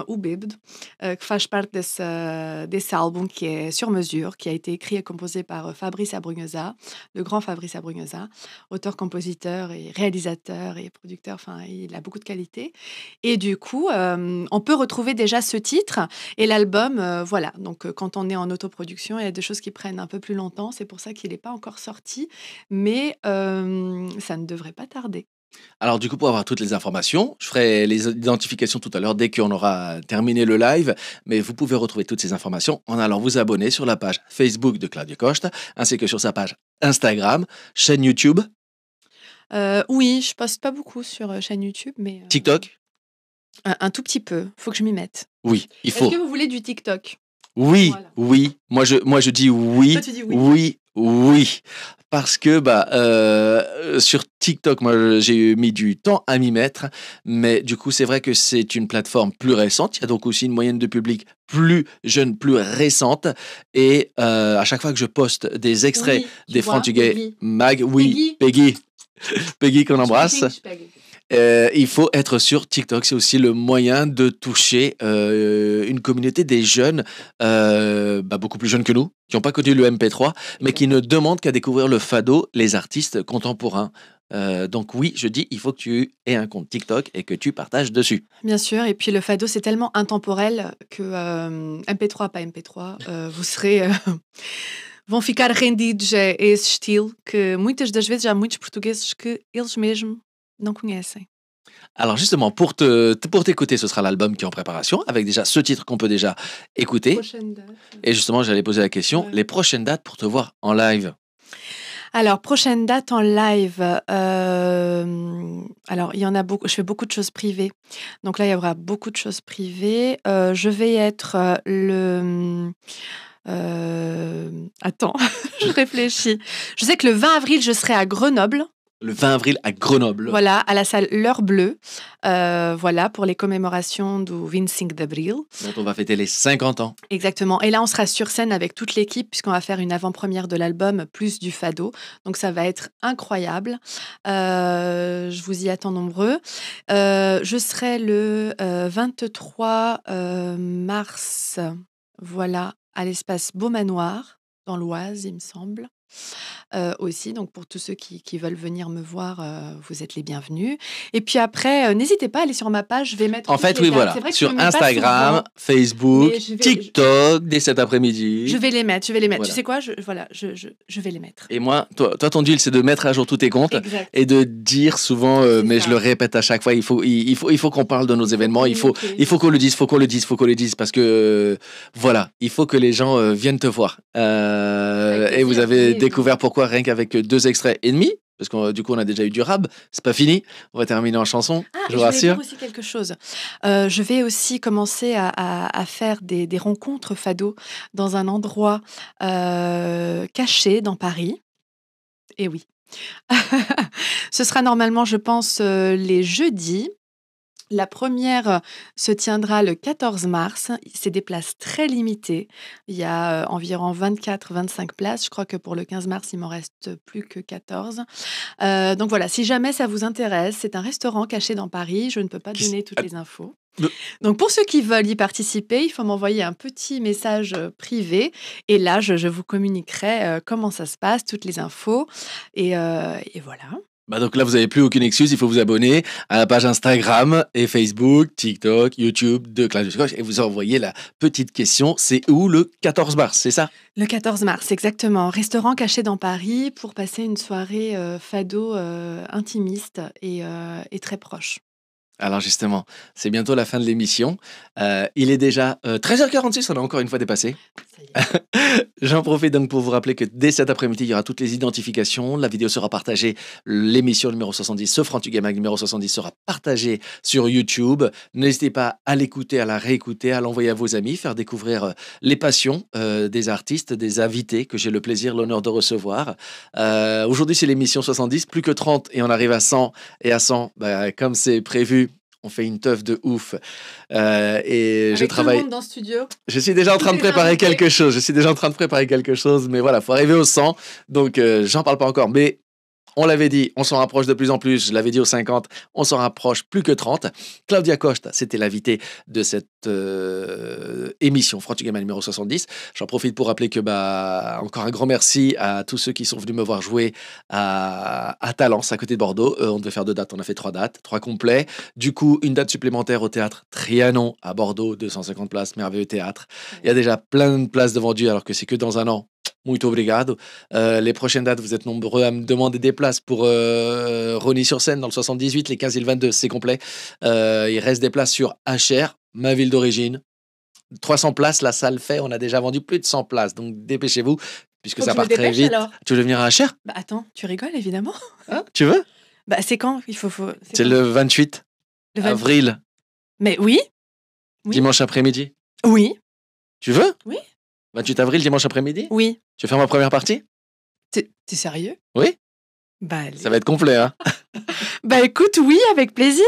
Speaker 2: O Bêbado, que faz parte desse álbum que est sur mesure, qui a été écrit et composé par Fabrice Abrunhosa, le grand Fabrice Abrunhosa, auteur, compositeur et réalisateur et producteur, enfin, il a beaucoup de qualités. Et du coup, on peut retrouver déjà ce titre et l'album, voilà. Donc, quand on est en autoproduction, il y a des choses qui prennent un peu plus longtemps. C'est pour ça qu'il n'est pas encore sorti, mais ça ne devrait pas tarder.
Speaker 1: Alors du coup, pour avoir toutes les informations, je ferai les identifications tout à l'heure dès qu'on aura terminé le live. Mais vous pouvez retrouver toutes ces informations en allant vous abonner sur la page Facebook de Claudio Costa, ainsi que sur sa page Instagram, chaîne YouTube,
Speaker 2: Oui, je poste pas beaucoup sur, chaîne YouTube, mais
Speaker 1: TikTok.
Speaker 2: un tout petit peu. Faut que je m'y mette.
Speaker 1: Oui, il
Speaker 2: Est-ce
Speaker 1: faut.
Speaker 2: que vous voulez du TikTok?
Speaker 1: Oui,
Speaker 2: Voilà.
Speaker 1: oui. Moi je dis
Speaker 2: Toi,
Speaker 1: oui,
Speaker 2: tu dis oui.
Speaker 1: oui, Oui, parce que sur TikTok, moi j'ai mis du temps à m'y mettre, mais du coup c'est vrai que c'est une plateforme plus récente. Il y a donc aussi une moyenne de public plus jeune, plus récente, et à chaque fois que je poste des extraits
Speaker 2: Oui, tu
Speaker 1: des
Speaker 2: vois,
Speaker 1: Franchugay
Speaker 2: Peggy.
Speaker 1: Mag, oui,
Speaker 2: Peggy.
Speaker 1: Peggy qu'on embrasse.
Speaker 2: Peggy.
Speaker 1: Il faut être sur TikTok, c'est aussi le moyen de toucher une communauté des jeunes, beaucoup plus jeunes que nous, qui n'ont pas connu le MP3, mais qui ne demandent qu'à découvrir le fado, les artistes contemporains. Donc oui, je dis, il faut que tu aies un compte TikTok et que tu partages dessus.
Speaker 2: Bien sûr, et puis le fado, c'est tellement intemporel que MP3, pas MP3, vous serez... vão ficar rendidos a esse estilo que muitas das vezes há muitos portugueses que eles mesmos não conhecem.
Speaker 1: Alors justement, pour t'écouter, ce sera l'album qui est en préparation, avec déjà ce titre qu'on peut déjà écouter.
Speaker 2: Prochaine date.
Speaker 1: Et justement, j'allais poser la question,
Speaker 2: Ouais.
Speaker 1: les prochaines dates pour te voir en live.
Speaker 2: Alors, prochaine date en live. Alors, il y en a beaucoup. Je fais beaucoup de choses privées. Donc là, il y aura beaucoup de choses privées. Je vais être attends, je réfléchis. Je sais que le 20 avril, je serai à Grenoble.
Speaker 1: Le 20 avril à Grenoble.
Speaker 2: Voilà, à la salle L'Heure Bleue. Voilà, pour les commémorations du 25 d'Abril.
Speaker 1: Dont on va fêter les 50 ans.
Speaker 2: Exactement. Et là, on sera sur scène avec toute l'équipe puisqu'on va faire une avant-première de l'album plus du fado. Donc, ça va être incroyable. Je vous y attends nombreux. Je serai le 23 mars, voilà, à l'espace Beaumanoir, dans l'Oise, il me semble. Aussi, donc pour tous ceux qui veulent venir me voir, vous êtes les bienvenus. Et puis après, n'hésitez pas à aller sur ma page, je vais mettre
Speaker 1: En
Speaker 2: toutes
Speaker 1: fait,
Speaker 2: les
Speaker 1: oui,
Speaker 2: dates.
Speaker 1: voilà.
Speaker 2: C'est vrai que je
Speaker 1: Sur
Speaker 2: le mets pas
Speaker 1: Instagram,
Speaker 2: souvent,
Speaker 1: Facebook,
Speaker 2: mais
Speaker 1: TikTok, dès cet après-midi.
Speaker 2: je vais les mettre.
Speaker 1: Voilà.
Speaker 2: Tu sais quoi? Je vais les mettre.
Speaker 1: Et moi, toi, ton deal, c'est de mettre à jour tous tes comptes
Speaker 2: Exact.
Speaker 1: et de dire souvent,
Speaker 2: C'est
Speaker 1: mais
Speaker 2: ça.
Speaker 1: je le répète à chaque fois, il faut qu'on parle de nos événements, il faut qu'on le dise, parce que voilà, il faut que les gens viennent te voir.
Speaker 2: Avec
Speaker 1: Et vous
Speaker 2: plaisir,
Speaker 1: avez
Speaker 2: oui.
Speaker 1: découvert pourquoi rien qu'avec 2 extraits et demi, parce que du coup on a déjà eu du rap, c'est pas fini, on va terminer en chanson,
Speaker 2: Ah,
Speaker 1: je
Speaker 2: et
Speaker 1: vous
Speaker 2: je voulais dire
Speaker 1: rassure.
Speaker 2: aussi quelque chose. Je vais aussi commencer à faire des rencontres fado dans un endroit caché dans Paris. Et oui. Ce sera normalement, je pense, les jeudis. La première se tiendra le 14 mars. C'est des places très limitées. Il y a environ 24-25 places. Je crois que pour le 15 mars, il m'en reste plus que 14. Donc voilà, si jamais ça vous intéresse, c'est un restaurant caché dans Paris. Je ne peux pas donner toutes les infos. Donc pour ceux qui veulent y participer, il faut m'envoyer un petit message privé. Et là, je vous communiquerai comment ça se passe, toutes les infos. Et voilà.
Speaker 1: Donc là, vous n'avez plus aucune excuse, il faut vous abonner à la page Instagram et Facebook, TikTok, YouTube de Claudius Coche et vous envoyez la petite question, c'est où le 14 mars, c'est ça?
Speaker 2: Le 14 mars, exactement. Restaurant caché dans Paris pour passer une soirée fado intimiste et très proche.
Speaker 1: Alors justement, c'est bientôt la fin de l'émission. Il est déjà 13h46, on a encore une fois dépassé.
Speaker 2: Ça y est.
Speaker 1: J'en profite donc pour vous rappeler que dès cet après-midi, il y aura toutes les identifications. La vidéo sera partagée. L'émission numéro 70, ce Franchugay Mag numéro 70 sera partagée sur YouTube. N'hésitez pas à l'écouter, à la réécouter, à l'envoyer à vos amis, faire découvrir les passions des artistes, des invités que j'ai le plaisir, l'honneur de recevoir. Aujourd'hui, c'est l'émission 70, plus que 30 et on arrive à 100. Et à 100, comme c'est prévu, on fait une teuf de ouf. Et
Speaker 2: Avec
Speaker 1: je
Speaker 2: tout
Speaker 1: travaille.
Speaker 2: le monde dans le studio.
Speaker 1: Je suis déjà en train de
Speaker 2: Tous les
Speaker 1: préparer
Speaker 2: invités.
Speaker 1: quelque chose. Mais voilà, faut arriver au 100. Donc, j'en parle pas encore. Mais on l'avait dit, on s'en rapproche de plus en plus. Je l'avais dit aux 50, on s'en rapproche plus que 30. Claudia Costa, c'était l'invitée de cette émission Franchugay Mag numéro 70. J'en profite pour rappeler que encore un grand merci à tous ceux qui sont venus me voir jouer à Talence, à côté de Bordeaux. On devait faire 2 dates, on a fait 3 dates, 3 complets. Du coup, une date supplémentaire au théâtre Trianon à Bordeaux, 250 places, merveilleux théâtre. Il y a déjà plein de places de vendues alors que c'est que dans un an. Muito obrigado. Les prochaines dates, vous êtes nombreux à me demander des places pour Rosny-sur-Seine dans le 78, les 15 et le 22, c'est complet. Il reste des places sur HR, ma ville d'origine. 300 places, la salle fait, on a déjà vendu plus de 100 places, donc dépêchez-vous, puisque
Speaker 2: Faut
Speaker 1: ça
Speaker 2: que je me
Speaker 1: part très
Speaker 2: dépêche,
Speaker 1: vite.
Speaker 2: alors.
Speaker 1: Tu veux venir à HR?
Speaker 2: Bah attends, tu rigoles évidemment.
Speaker 1: Hein, tu veux?
Speaker 2: Bah c'est quand? Il faut.
Speaker 1: C'est
Speaker 2: quand
Speaker 1: le 28
Speaker 2: Le 20.
Speaker 1: avril,
Speaker 2: Mais oui. Oui.
Speaker 1: dimanche après-midi.
Speaker 2: Oui.
Speaker 1: Tu veux?
Speaker 2: Oui.
Speaker 1: 28 avril, dimanche après-midi?
Speaker 2: Oui.
Speaker 1: Tu veux faire ma première partie?
Speaker 2: T'es sérieux?
Speaker 1: Oui,
Speaker 2: Bah,
Speaker 1: ça va être complet. Hein.
Speaker 2: bah écoute, oui, avec plaisir.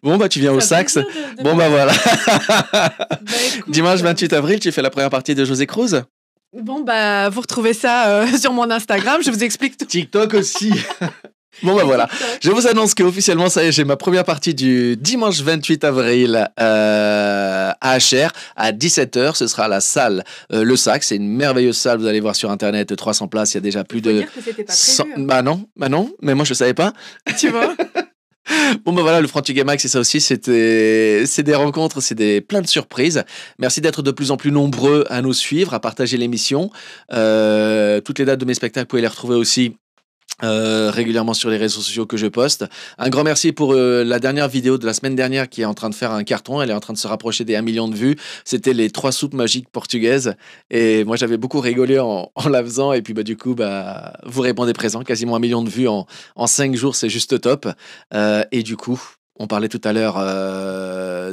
Speaker 1: Bon, bah tu viens au
Speaker 2: Ça fait
Speaker 1: sax.
Speaker 2: plaisir de
Speaker 1: Bon, bah voilà.
Speaker 2: Bah écoute,
Speaker 1: Dimanche 28 avril, tu fais la première partie de José Cruz.
Speaker 2: bon, bah vous retrouvez ça sur mon Instagram, je vous explique tout.
Speaker 1: TikTok aussi. Bon bah
Speaker 2: Et
Speaker 1: voilà,
Speaker 2: TikTok.
Speaker 1: je vous annonce qu'officiellement ça y est, j'ai ma première partie du dimanche 28 avril à HR à 17h. Ce sera à la salle Le Sac. C'est une merveilleuse salle, vous allez voir sur internet, 300 places, il y a déjà plus
Speaker 2: Faut
Speaker 1: de
Speaker 2: dire que c'était pas
Speaker 1: 100...
Speaker 2: prévu, hein.
Speaker 1: Bah non, mais moi je savais pas.
Speaker 2: Tu vois?
Speaker 1: Bon bah voilà, le Frantuguet Mag, c'est ça aussi, c'est des rencontres, plein de surprises. Merci d'être de plus en plus nombreux à nous suivre, à partager l'émission. Toutes les dates de mes spectacles, vous pouvez les retrouver aussi régulièrement sur les réseaux sociaux que je poste. Un grand merci pour la dernière vidéo de la semaine dernière qui est en train de faire un carton. Elle est en train de se rapprocher des 1 million de vues. C'était les 3 soupes magiques portugaises. Et moi, j'avais beaucoup rigolé en la faisant. Et puis, bah, du coup, bah, vous répondez présent. Quasiment 1 million de vues en 5 jours. C'est juste top. Et du coup, on parlait tout à l'heure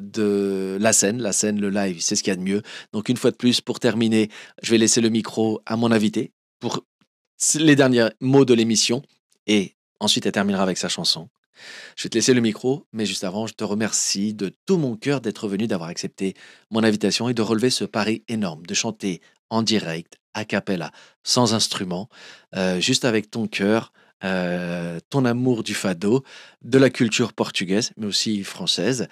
Speaker 1: de la scène, le live, c'est ce qu'il y a de mieux. Donc, une fois de plus, pour terminer, je vais laisser le micro à mon invité pour les derniers mots de l'émission et ensuite elle terminera avec sa chanson. Je vais te laisser le micro, mais juste avant, je te remercie de tout mon cœur d'être venu, d'avoir accepté mon invitation et de relever ce pari énorme, de chanter en direct, a cappella, sans instrument, juste avec ton cœur, ton amour du fado, de la culture portugaise, mais aussi française,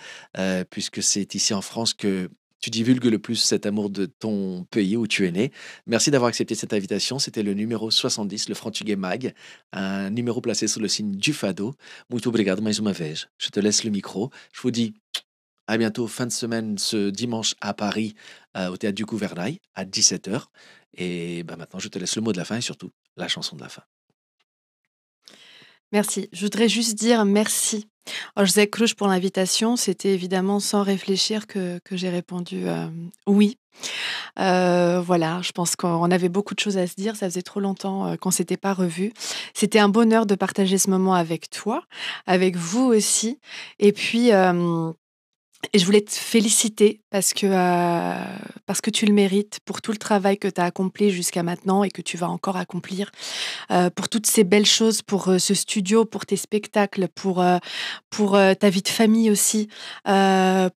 Speaker 1: puisque c'est ici en France que tu divulgues le plus cet amour de ton pays où tu es né. Merci d'avoir accepté cette invitation. C'était le numéro 70, le Frantuguet Mag, un numéro placé sous le signe du fado. Muito obrigado mais uma vez. Je te laisse le micro. Je vous dis à bientôt, fin de semaine, ce dimanche à Paris, au Théâtre du Gouvernail, à 17h. Et bah, maintenant, je te laisse le mot de la fin et surtout la chanson de la fin.
Speaker 2: Merci. Je voudrais juste dire merci à José Cruz pour l'invitation. C'était évidemment sans réfléchir que j'ai répondu oui. Voilà, je pense qu'on avait beaucoup de choses à se dire. Ça faisait trop longtemps qu'on s'était pas revus. C'était un bonheur de partager ce moment avec toi, avec vous aussi. Et puis, et je voulais te féliciter parce que tu le mérites pour tout le travail que tu as accompli jusqu'à maintenant et que tu vas encore accomplir, pour toutes ces belles choses, pour ce studio, pour tes spectacles, pour ta vie de famille aussi,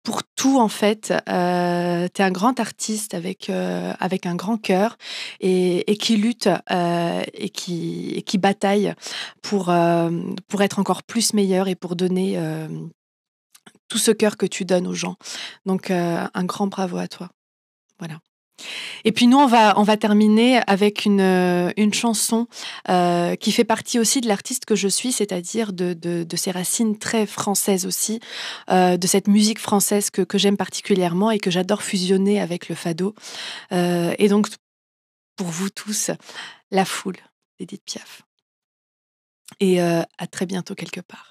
Speaker 2: pour tout en fait. Tu es un grand artiste avec un grand cœur et qui lutte et qui bataille pour être encore plus meilleur et pour donner tout ce cœur que tu donnes aux gens. Donc, un grand bravo à toi. Voilà. Et puis nous, on va terminer avec une chanson qui fait partie aussi de l'artiste que je suis, c'est-à-dire de ses racines très françaises aussi, de cette musique française que j'aime particulièrement et que j'adore fusionner avec le fado. Et donc, pour vous tous, La Foule d'Édith Piaf. Et à très bientôt quelque part.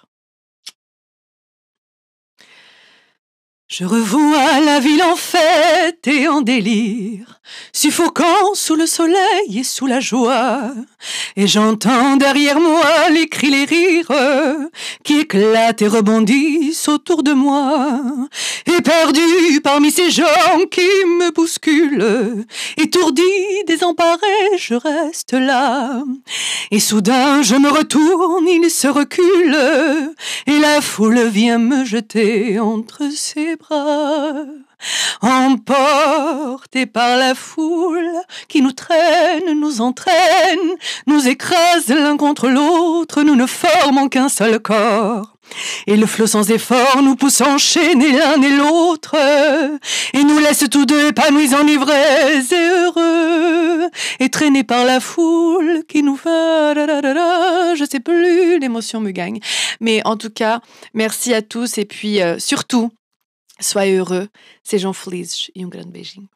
Speaker 2: Je revois la ville en fête et en délire, suffocant sous le soleil et sous la joie. Et j'entends derrière moi les cris, les rires qui éclatent et rebondissent autour de moi. Et perdu parmi ces gens qui me bousculent, étourdi, désemparé, je reste là. Et soudain je me retourne, il se recule, et la foule vient me jeter entre ses bras. Emportés par la foule qui nous traîne, nous entraîne, nous écrase l'un contre l'autre, nous ne formons qu'un seul corps. Et le flot sans effort nous pousse enchaîner l'un et l'autre, et nous laisse tous deux épanouis, enivrés et heureux, et traînés par la foule qui nous va, je sais plus, l'émotion me gagne. Mais en tout cas, merci à tous, et puis surtout, soyez heureux. Sejam felizes e grande beijinho.